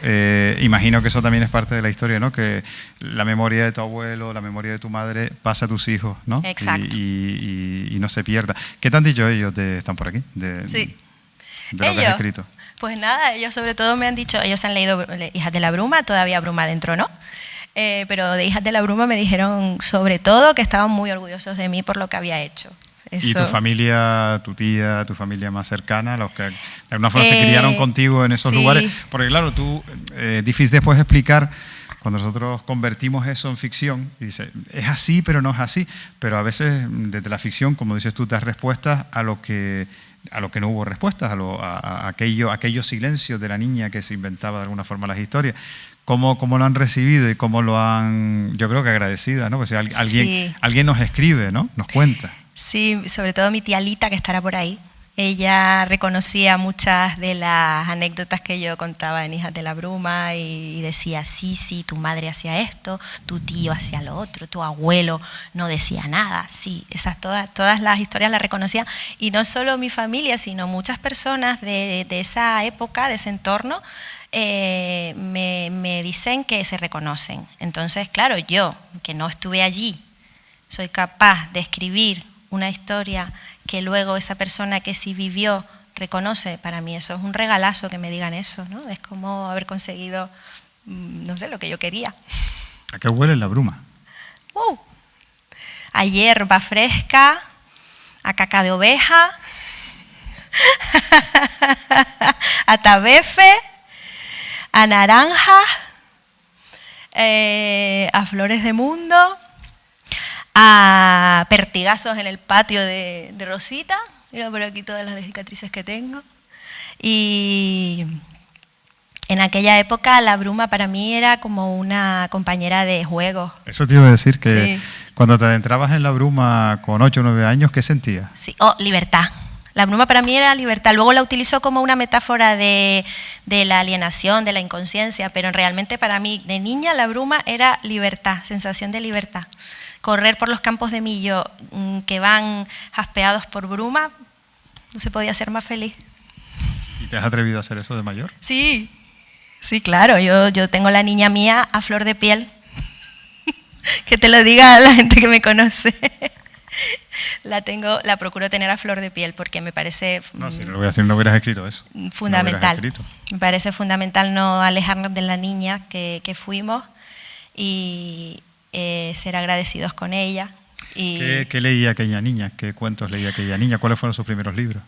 Imagino que eso también es parte de la historia, ¿no? Que la memoria de tu abuelo, la memoria de tu madre pasa a tus hijos, ¿no? Exacto. Y no se pierda. ¿Qué te han dicho ellos? ¿Están por aquí? Sí. De lo que has escrito. Pues nada, ellos sobre todo me han dicho, ellos han leído Hijas de la Bruma, todavía Bruma Adentro, ¿no? Pero de Hijas de la Bruma me dijeron sobre todo que estaban muy orgullosos de mí por lo que había hecho. Eso. ¿Y tu familia, tu tía, tu familia más cercana, los que de alguna forma se criaron contigo en esos lugares? Porque claro, tú, difícil después explicar, cuando nosotros convertimos eso en ficción, y dice, es así pero no es así, pero a veces desde la ficción, como dices tú, das respuestas a lo que no hubo respuestas, a aquellos silencios de la niña que se inventaba de alguna forma las historias. ¿Cómo lo han recibido y cómo lo han, yo creo que agradecida, ¿no? Porque alguien nos escribe, ¿no? Nos cuenta. Sí, sobre todo mi tía Lita, que estará por ahí. Ella reconocía muchas de las anécdotas que yo contaba en Hijas de la Bruma y decía, sí, tu madre hacía esto, tu tío hacía lo otro, tu abuelo no decía nada. Sí, todas las historias las reconocía. Y no solo mi familia, sino muchas personas de esa época, de ese entorno, me dicen que se reconocen. Entonces, claro, yo, que no estuve allí, soy capaz de escribir una historia que luego esa persona que sí vivió reconoce. Para mí eso es un regalazo que me digan eso, ¿no? Es como haber conseguido, no sé, lo que yo quería. ¿A qué huele la bruma? A hierba fresca, a caca de oveja, a tabefe, a naranja, a flores de mundo, a pertigazos en el patio de Rosita. Mira por aquí todas las cicatrices que tengo. Y en aquella época la bruma para mí era como una compañera de juego. Eso te iba a decir, que sí. Cuando te adentrabas en la bruma con 8 o 9 años, ¿qué sentías? Sí, libertad. La bruma para mí era libertad. Luego la utilizó como una metáfora de la alienación, de la inconsciencia, pero realmente para mí, de niña, la bruma era libertad, sensación de libertad. Correr por los campos de millo que van jaspeados por bruma, no se podía ser más feliz. ¿Y te has atrevido a hacer eso de mayor? Sí, claro. Yo tengo la niña mía a flor de piel. Que te lo diga la gente que me conoce. La procuro tener a flor de piel porque me parece no, si no lo hubieras hecho, no hubieras escrito eso. Fundamental. Me parece fundamental no alejarnos de la niña que fuimos y ser agradecidos con ella. Y ¿Qué leía aquella niña? ¿Qué cuentos leía aquella niña? ¿Cuáles fueron sus primeros libros?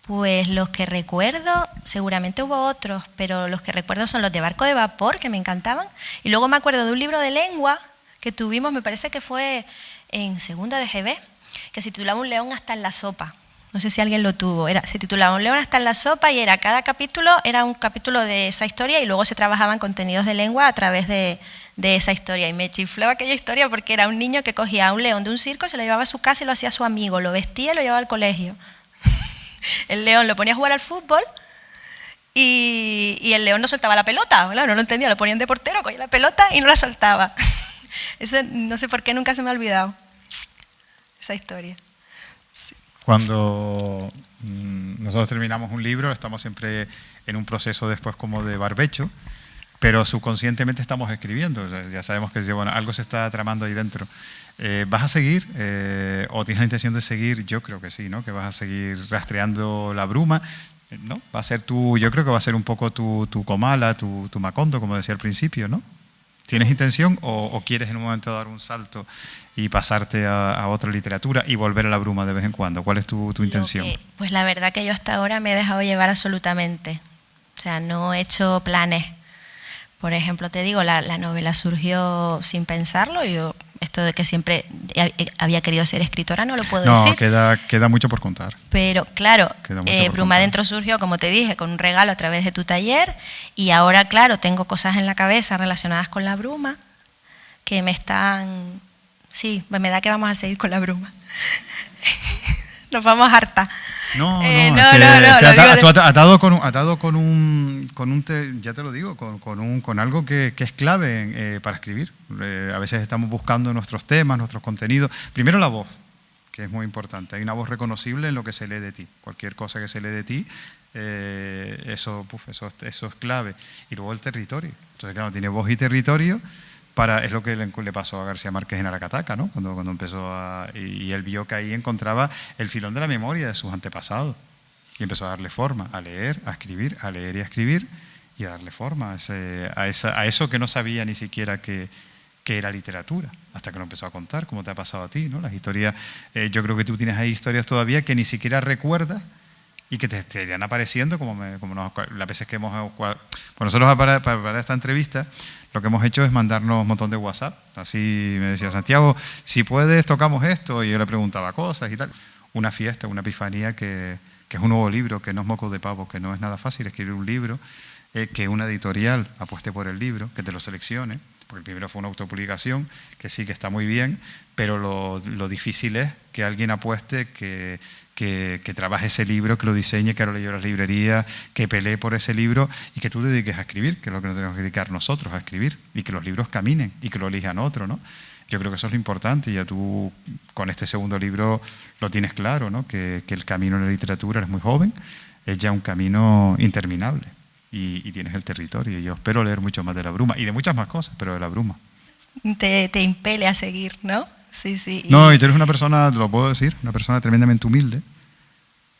Pues los que recuerdo, seguramente hubo otros, pero los que recuerdo son los de Barco de Vapor, que me encantaban. Y luego me acuerdo de un libro de lengua que tuvimos, me parece que fue en segundo de GB, que se titulaba Un león hasta en la sopa. No sé si alguien lo tuvo. Se titulaba Un león hasta en la sopa y cada capítulo era un capítulo de esa historia y luego se trabajaban contenidos de lengua a través de esa historia. Y me chifló aquella historia porque era un niño que cogía a un león de un circo, se lo llevaba a su casa y lo hacía su amigo, lo vestía y lo llevaba al colegio. El león lo ponía a jugar al fútbol y el león no soltaba la pelota. Claro, no lo entendía, lo ponían de portero, cogía la pelota y no la soltaba. Eso no sé por qué nunca se me ha olvidado, esa historia. Sí. Cuando nosotros terminamos un libro, estamos siempre en un proceso después como de barbecho, pero subconscientemente estamos escribiendo. O sea, ya sabemos que bueno, algo se está tramando ahí dentro. ¿Vas a seguir o tienes la intención de seguir? Yo creo que sí, ¿no? Que vas a seguir rastreando la bruma, ¿no? Va a ser yo creo que va a ser un poco tu Comala, tu Macondo, como decía al principio, ¿no? ¿Tienes intención o quieres en un momento dar un salto y pasarte a otra literatura y volver a la bruma de vez en cuando? ¿Cuál es tu intención? Pues la verdad que yo hasta ahora me he dejado llevar absolutamente. O sea, no he hecho planes. Por ejemplo, te digo, la novela surgió sin pensarlo. Yo, esto de que siempre había querido ser escritora, no lo puedo decir. No, queda mucho por contar. Pero claro, Bruma Adentro surgió, como te dije, con un regalo a través de tu taller. Y ahora, claro, tengo cosas en la cabeza relacionadas con la bruma que me están... Sí, me da que vamos a seguir con la bruma. Nos vamos a hartar. Atado con un ya te lo digo, con algo que es clave para escribir. A veces estamos buscando nuestros temas, nuestros contenidos. Primero la voz, que es muy importante. Hay una voz reconocible en lo que se lee de ti. Cualquier cosa que se lee de ti, eso es clave. Y luego el territorio. Entonces, claro, tiene voz y territorio. Es lo que le pasó a García Márquez en Aracataca, ¿no? Cuando empezó y él vio que ahí encontraba el filón de la memoria de sus antepasados y empezó a darle forma, a leer, a escribir, a leer y a escribir y a darle forma a eso que no sabía ni siquiera que era literatura, hasta que lo empezó a contar, como te ha pasado a ti, ¿no? Las historias, yo creo que tú tienes ahí historias todavía que ni siquiera recuerdas y que te irían apareciendo las veces que hemos... Pues nosotros para esta entrevista lo que hemos hecho es mandarnos un montón de WhatsApp. Así me decía Santiago, si puedes tocamos esto, y yo le preguntaba cosas y tal. Una fiesta, una epifanía que es un nuevo libro, que no es moco de pavo, que no es nada fácil escribir un libro, que una editorial apueste por el libro, que te lo seleccione, porque el primero fue una autopublicación, que sí que está muy bien, pero lo difícil es que alguien apueste, que trabaje ese libro, que lo diseñe, que ahora lo lleve a las librerías, que pelee por ese libro y que tú te dediques a escribir, que es lo que nos tenemos que dedicar nosotros, a escribir, y que los libros caminen y que lo elijan otro, ¿no? Yo creo que eso es lo importante y ya tú con este segundo libro lo tienes claro, ¿no? Que el camino en la literatura, eres muy joven, es ya un camino interminable y tienes el territorio. Y yo espero leer mucho más de la bruma y de muchas más cosas, pero de la bruma. Te impele a seguir, ¿no? Sí, sí. No, y tú eres una persona, lo puedo decir, una persona tremendamente humilde.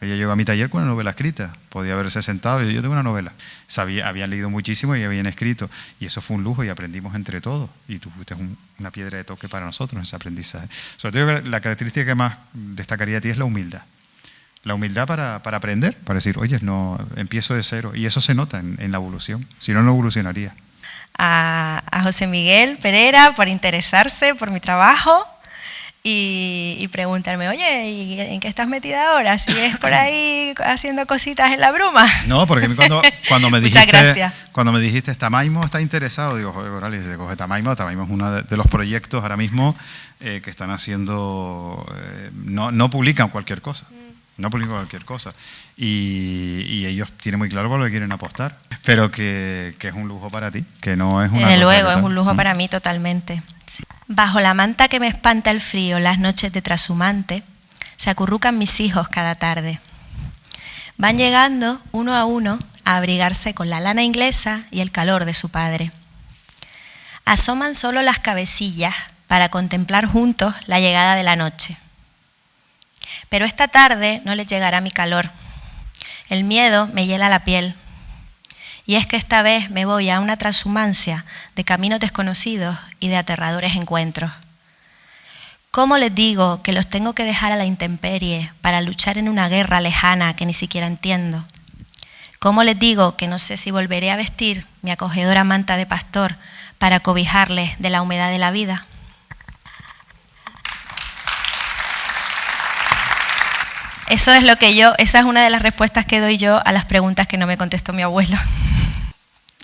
Ella llegó a mi taller con una novela escrita. Podía haberse sentado y yo tengo una novela. Habían leído muchísimo y habían escrito. Y eso fue un lujo y aprendimos entre todos. Y tú fuiste una piedra de toque para nosotros en ese aprendizaje. Sobre todo la característica que más destacaría de ti es la humildad. La humildad para aprender, para decir, oye, no, empiezo de cero. Y eso se nota en la evolución. Si no, no evolucionaría. A José Miguel Pereira por interesarse por mi trabajo. Y preguntarme, oye, ¿y en qué estás metida ahora? ¿Si es por ahí haciendo cositas en la bruma? No, porque cuando me dijiste... Muchas gracias. Cuando me dijiste, Tamaimo está interesado, digo, joder, Coralie, se coge Tamaimo. Tamaimo es uno de los proyectos ahora mismo que están haciendo... no publican cualquier cosa. No publican cualquier cosa. Y ellos tienen muy claro por lo que quieren apostar. Pero que es un lujo para ti, que no es una... Desde luego, es un lujo para mí totalmente. Sí. Bajo la manta que me espanta el frío, las noches de trashumante, se acurrucan mis hijos cada tarde. Van llegando uno a uno a abrigarse con la lana inglesa y el calor de su padre. Asoman solo las cabecillas para contemplar juntos la llegada de la noche. Pero esta tarde no les llegará mi calor. El miedo me hiela la piel. Y es que esta vez me voy a una transhumancia de caminos desconocidos y de aterradores encuentros. ¿Cómo les digo que los tengo que dejar a la intemperie para luchar en una guerra lejana que ni siquiera entiendo? ¿Cómo les digo que no sé si volveré a vestir mi acogedora manta de pastor para cobijarles de la humedad de la vida? Esa es una de las respuestas que doy yo a las preguntas que no me contestó mi abuelo.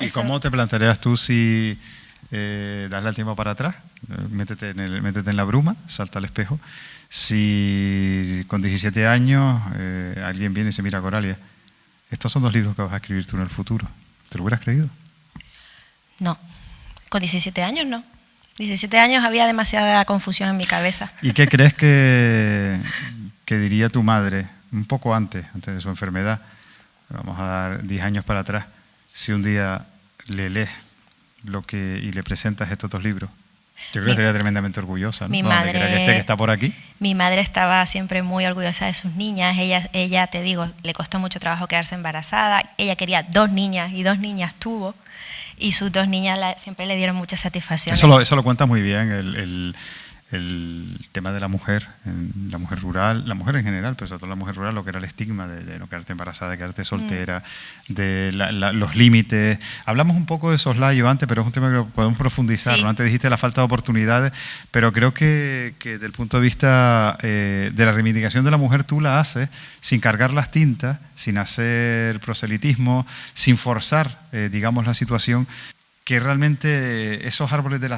¿Y cómo te plantearías tú si das el tiempo para atrás? Métete en la bruma, salta al espejo. Si con 17 años alguien viene y dice, mira, Coralie, estos son 2 libros que vas a escribir tú en el futuro. ¿Te lo hubieras creído? No, con 17 años no. 17 años había demasiada confusión en mi cabeza. ¿Y qué crees que que diría tu madre, un poco antes de su enfermedad, vamos a dar 10 años para atrás, si un día le lees y le presentas estos 2 libros? Yo creo que estaría tremendamente orgullosa, ¿no? Mi Donde madre, quiera que esté, que está por aquí. Mi madre estaba siempre muy orgullosa de sus niñas. Ella, te digo, le costó mucho trabajo quedarse embarazada. Ella quería 2 niñas y 2 niñas tuvo. Y sus 2 niñas siempre le dieron mucha satisfacción. Eso lo cuentas muy bien, el tema de la mujer rural, la mujer en general, pero sobre todo la mujer rural, lo que era el estigma de no quedarte embarazada, de quedarte soltera, de los límites. Hablamos un poco de soslayo antes, pero es un tema que podemos profundizar. Sí. ¿No? Antes dijiste la falta de oportunidades, pero creo que desde el punto de vista de la reivindicación de la mujer, tú la haces sin cargar las tintas, sin hacer proselitismo, sin forzar, digamos, la situación, que realmente esos árboles de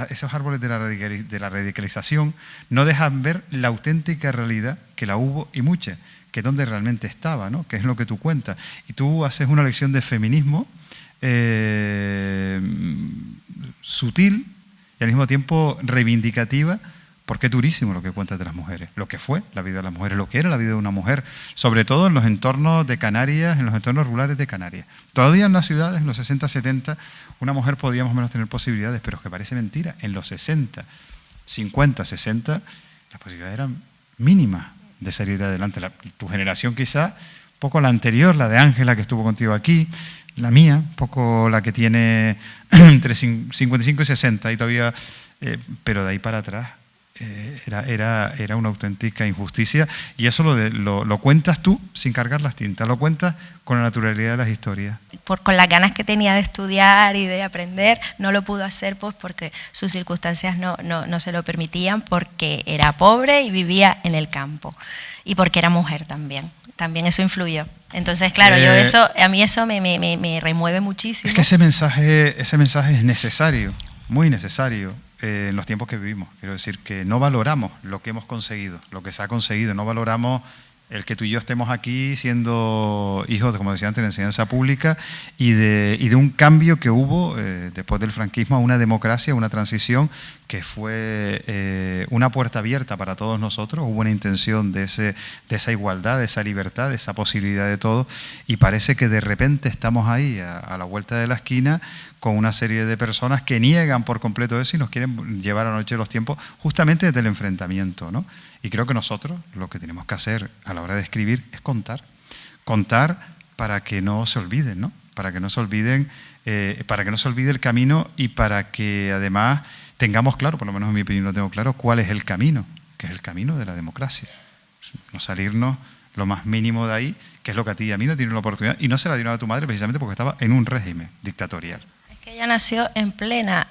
la radicalización no dejan ver la auténtica realidad, que la hubo y mucha, que es donde realmente estaba, ¿no? Que es lo que tú cuentas. Y tú haces una lección de feminismo sutil y al mismo tiempo reivindicativa, porque es durísimo lo que cuentas de las mujeres, lo que fue la vida de las mujeres, lo que era la vida de una mujer, sobre todo en los entornos de Canarias, en los entornos rurales de Canarias. Todavía en las ciudades, en los 60, 70, una mujer podía más o menos tener posibilidades, pero es que parece mentira. En los 60, 50, 60, las posibilidades eran mínimas de salir adelante. Tu generación quizá, un poco la anterior, la de Ángela, que estuvo contigo aquí, la mía, un poco la que tiene entre 55 y 60, y todavía, pero de ahí para atrás, era una auténtica injusticia, y eso lo cuentas tú sin cargar las tintas, lo cuentas con la naturalidad de las historias. Con las ganas que tenía de estudiar y de aprender, no lo pudo hacer pues porque sus circunstancias no se lo permitían, porque era pobre y vivía en el campo, y porque era mujer también eso influyó. Entonces, claro, a mí eso me remueve muchísimo. Es que ese mensaje es necesario, muy necesario. En los tiempos que vivimos. Quiero decir que no valoramos lo que hemos conseguido, lo que se ha conseguido, no valoramos el que tú y yo estemos aquí siendo hijos, como decía antes, de la enseñanza pública y de un cambio que hubo después del franquismo a una democracia, una transición que fue una puerta abierta para todos nosotros. Hubo una intención de esa igualdad, de esa libertad, de esa posibilidad de todo, y parece que de repente estamos ahí a la vuelta de la esquina con una serie de personas que niegan por completo eso y nos quieren llevar a la noche de los tiempos justamente desde el enfrentamiento, ¿no? Y creo que nosotros lo que tenemos que hacer a la hora de escribir es contar para que no se olviden, ¿no? Para que no se olviden, para que no se olvide el camino, y para que además tengamos claro, por lo menos en mi opinión lo tengo claro, cuál es el camino, que es el camino de la democracia. No salirnos lo más mínimo de ahí, que es lo que a ti y a mí no tienen la oportunidad, y no se la dieron a tu madre precisamente porque estaba en un régimen dictatorial. Que ella nació en pleno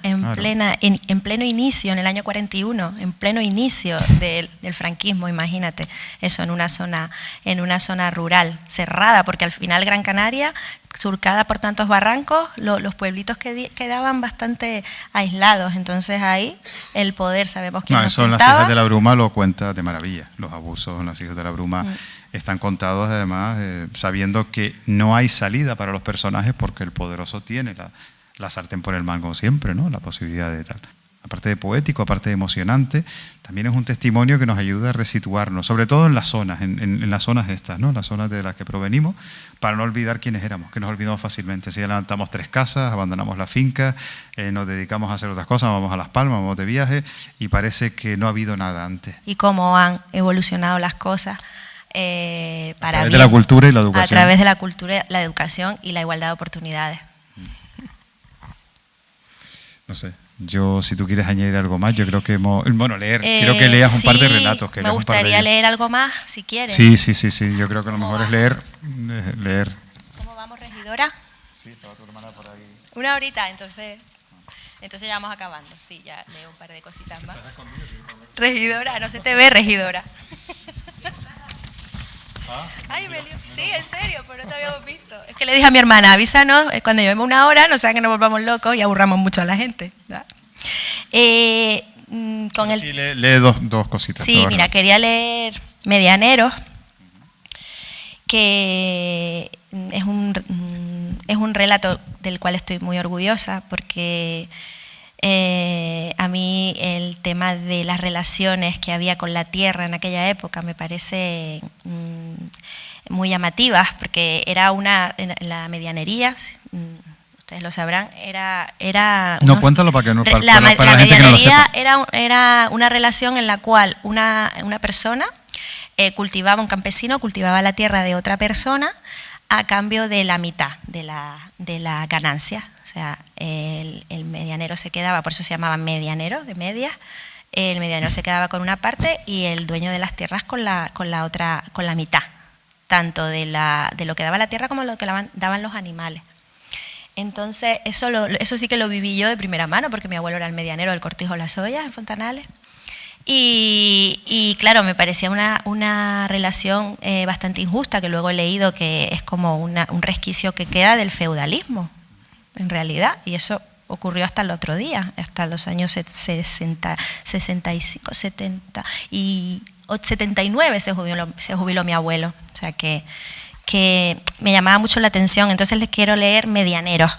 inicio, en el año 41, en pleno inicio del franquismo, imagínate, eso en una zona rural, cerrada, porque al final Gran Canaria, surcada por tantos barrancos, los pueblitos quedaban bastante aislados, entonces ahí el poder, sabemos quién eso en Las hijas de la bruma lo cuenta de maravilla, los abusos en Las hijas de la bruma están contados además sabiendo que no hay salida para los personajes porque el poderoso tiene la sartén por el mango siempre, ¿no? La posibilidad de tal. Aparte de poético, aparte de emocionante, también es un testimonio que nos ayuda a resituarnos, sobre todo en las zonas, en las zonas estas, ¿no? Las zonas de las que provenimos, para no olvidar quiénes éramos, que nos olvidamos fácilmente. Si ya levantamos 3 casas, abandonamos la finca, nos dedicamos a hacer otras cosas, vamos a Las Palmas, vamos de viaje, y parece que no ha habido nada antes. Y cómo han evolucionado las cosas a través de la cultura y la educación. A través de la cultura, la educación y la igualdad de oportunidades. No sé, si tú quieres añadir algo más, yo creo que leer, quiero que leas un par de relatos. Me gustaría leer algo más, si quieres. Sí, yo creo que lo mejor es leer. ¿Cómo vamos, regidora? Sí, estaba tu hermana por ahí. Una horita, entonces ya vamos acabando. Sí, ya leo un par de cositas más. Regidora, no se te ve, regidora. Ay, me lío. Sí, en serio, pero no te habíamos visto. Es que le dije a mi hermana, avísanos cuando llevemos una hora, no sea que nos volvamos locos y aburramos mucho a la gente. Sí, lee dos cositas. Sí, mira, quería leer Medianeros, que es un relato del cual estoy muy orgullosa, porque A mí el tema de las relaciones que había con la tierra en aquella época me parece muy llamativas, porque era en la medianería, ustedes lo sabrán, no, cuéntalo para que no, para la gente que no lo medianería sepa. era una relación en la cual una persona cultivaba, un campesino cultivaba la tierra de otra persona a cambio de la mitad de la ganancia. O sea, el medianero se quedaba, por eso se llamaba medianero, de medias. El medianero se quedaba con una parte y el dueño de las tierras con la otra, con la mitad, tanto de lo que daba la tierra como lo que daban los animales. Entonces, eso sí que lo viví yo de primera mano, porque mi abuelo era el medianero del Cortijo Las Ollas, en Fontanales. Y claro, me parecía una relación bastante injusta, que luego he leído que es como un resquicio que queda del feudalismo, en realidad, y eso ocurrió hasta el otro día, hasta los años 60, 65, 70 y 79 se jubiló mi abuelo, o sea que me llamaba mucho la atención. Entonces les quiero leer Medianeros.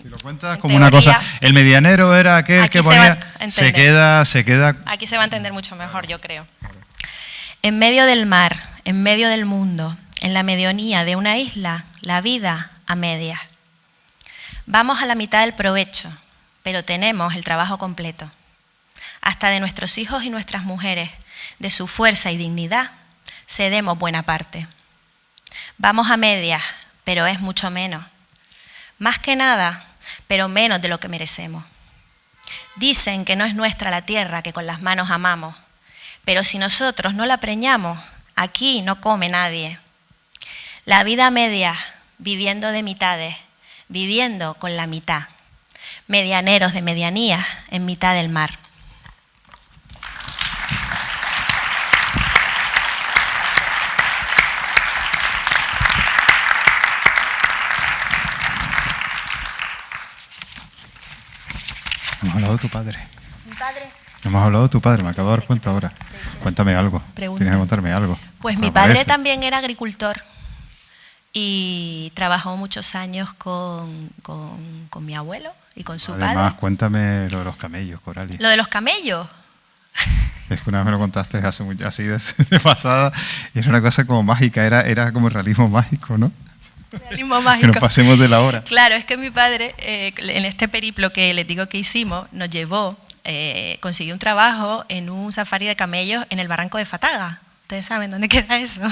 Si lo cuentas como una cosa, el medianero era aquel que ponía, se queda. Aquí se va a entender mucho mejor, yo creo. En medio del mar, en medio del mundo, en la medianía de una isla, la vida a medias. Vamos a la mitad del provecho, pero tenemos el trabajo completo. Hasta de nuestros hijos y nuestras mujeres, de su fuerza y dignidad, cedemos buena parte. Vamos a medias, pero es mucho menos. Más que nada, pero menos de lo que merecemos. Dicen que no es nuestra la tierra que con las manos amamos, pero si nosotros no la preñamos, aquí no come nadie. La vida a medias, viviendo de mitades, viviendo con la mitad. Medianeros de medianías en mitad del mar. Hemos hablado de tu padre. ¿Mi padre? Hemos hablado de tu padre, me acabo de dar cuenta ahora. Cuéntame algo. Pregunta. Tienes que contarme algo. Pues mi padre también era agricultor y trabajó muchos años con mi abuelo y con su padre. Además, cuéntame lo de los camellos, Coralie. ¿Lo de los camellos? Es que una vez me lo contaste hace mucho, así de pasada, y era una cosa como mágica, era como el realismo mágico, ¿no? Realismo mágico. Que nos pasemos de la hora. Claro, es que mi padre, en este periplo que les digo que hicimos, nos llevó, consiguió un trabajo en un safari de camellos en el barranco de Fataga. ¿Ustedes saben dónde queda eso?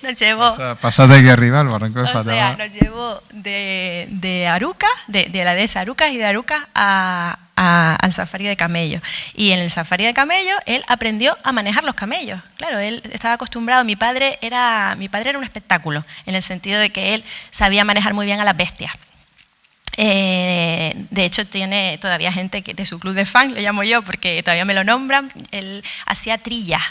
Nos llevó... Pasas de aquí arriba al barranco de Fataga. O sea, nos llevó de Aruca, de la dehesa Arucas, y de Arucas al safari de camellos. Y en el safari de camellos él aprendió a manejar los camellos. Claro, él estaba acostumbrado. Mi padre era un espectáculo, en el sentido de que él sabía manejar muy bien a las bestias. De hecho, tiene todavía gente de su club de fans, le llamo yo, porque todavía me lo nombran. Él hacía trillas,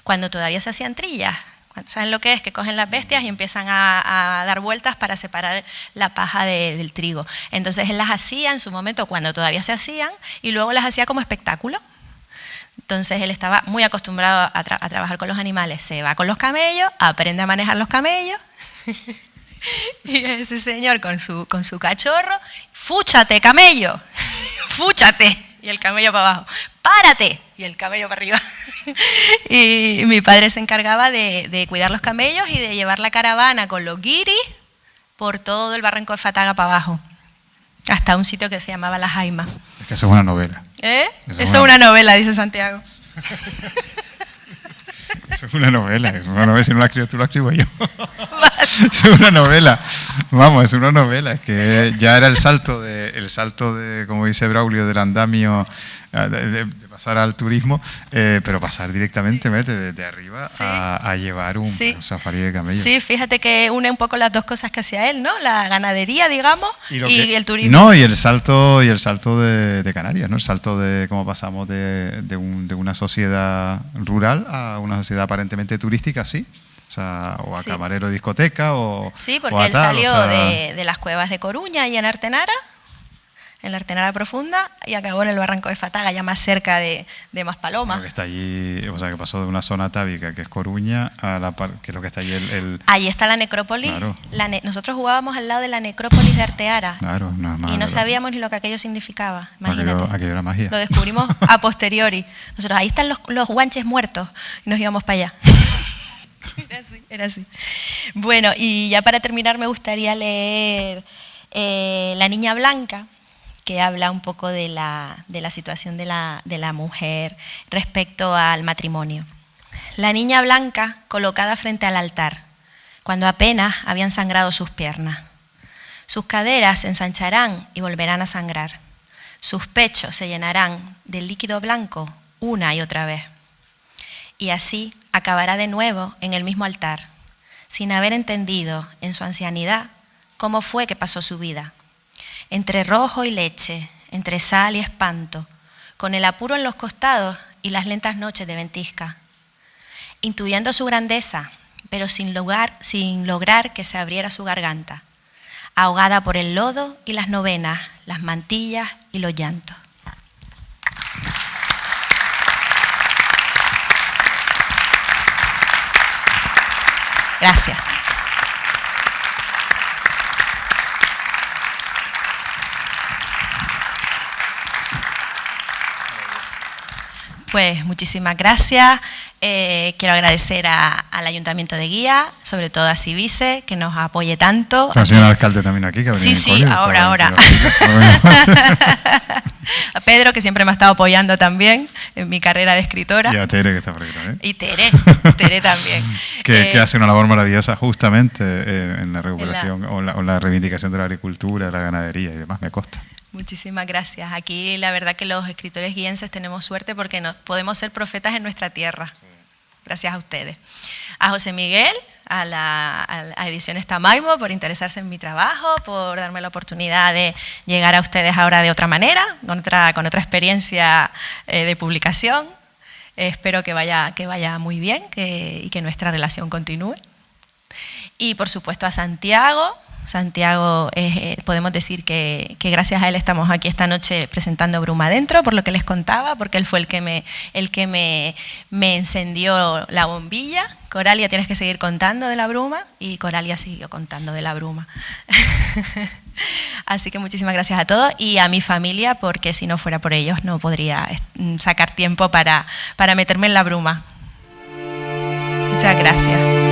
cuando todavía se hacían trillas. ¿Saben lo que es? Que cogen las bestias y empiezan a dar vueltas para separar la paja del trigo. Entonces él las hacía en su momento cuando todavía se hacían y luego las hacía como espectáculo. Entonces él estaba muy acostumbrado a trabajar con los animales. Se va con los camellos, aprende a manejar los camellos y ese señor con su cachorro, ¡fúchate, camello! ¡Fúchate! Y el camello para abajo, ¡párate! Y el camello para arriba. Y mi padre se encargaba de cuidar los camellos y de llevar la caravana con los guiris por todo el barranco de Fataga para abajo, hasta un sitio que se llamaba La Jaima. Es que eso es una novela. Eso es una novela, dice Santiago. Eso es una novela, si no la escribes tú, la escribo yo. Es una novela, vamos, es una novela, es que ya era el salto de como dice Braulio, del andamio, de pasar al turismo, pero pasar directamente de arriba a llevar un safari de camellos. Sí, fíjate que une un poco las dos cosas que hacía él, ¿no? La ganadería, digamos, y el turismo. No, y el salto de Canarias, ¿no? El salto de cómo pasamos de una sociedad rural a una sociedad aparentemente turística, sí. O sea, o a camarero de discoteca o... Sí, porque o a él tal, salió o sea... de las cuevas de Coruña y en Artenara, en la Artenara Profunda y acabó en el barranco de Fataga, ya más cerca de Maspaloma. Lo que está allí, o sea, que pasó de una zona atávica, que es Coruña, a la que es lo que está allí Ahí está la necrópolis. Claro. Nosotros jugábamos al lado de la necrópolis de Arteara. Claro, nada más. Y no sabíamos ni lo que aquello significaba, imagínate. Aquello era magia. Lo descubrimos a posteriori. Nosotros, ahí están los guanches muertos, y nos íbamos para allá. Era así. Bueno, y ya para terminar me gustaría leer La Niña Blanca, que habla un poco de la situación de la mujer respecto al matrimonio. La niña blanca colocada frente al altar, cuando apenas habían sangrado sus piernas. Sus caderas se ensancharán y volverán a sangrar. Sus pechos se llenarán del líquido blanco una y otra vez. Y así acabará de nuevo en el mismo altar, sin haber entendido en su ancianidad cómo fue que pasó su vida. Entre rojo y leche, entre sal y espanto, con el apuro en los costados y las lentas noches de ventisca. Intuyendo su grandeza, pero sin lograr que se abriera su garganta, ahogada por el lodo y las novenas, las mantillas y los llantos. Gracias. Pues muchísimas gracias. Quiero agradecer al Ayuntamiento de Guía, sobre todo a Civice, que nos apoye tanto. Está el señor alcalde también aquí. Que ha venido Sí, ahora. A Pedro, que siempre me ha estado apoyando también en mi carrera de escritora. Y a Tere, que está por aquí también. Y Tere también. que hace una labor maravillosa justamente en la recuperación o la reivindicación de la agricultura, de la ganadería y demás, me consta. Muchísimas gracias. Aquí la verdad que los escritores guienses tenemos suerte porque podemos ser profetas en nuestra tierra. Gracias a ustedes. A José Miguel, a Ediciones Tamaimo por interesarse en mi trabajo, por darme la oportunidad de llegar a ustedes ahora de otra manera, con otra experiencia de publicación. Espero que vaya muy bien y que nuestra relación continúe. Y por supuesto a Santiago. Santiago, podemos decir que gracias a él estamos aquí esta noche presentando Bruma Adentro, por lo que les contaba, porque él fue el que me encendió la bombilla. Coralia, tienes que seguir contando de la bruma, y Coralia siguió contando de la bruma. Así que muchísimas gracias a todos y a mi familia, porque si no fuera por ellos no podría sacar tiempo para meterme en la bruma. Muchas gracias.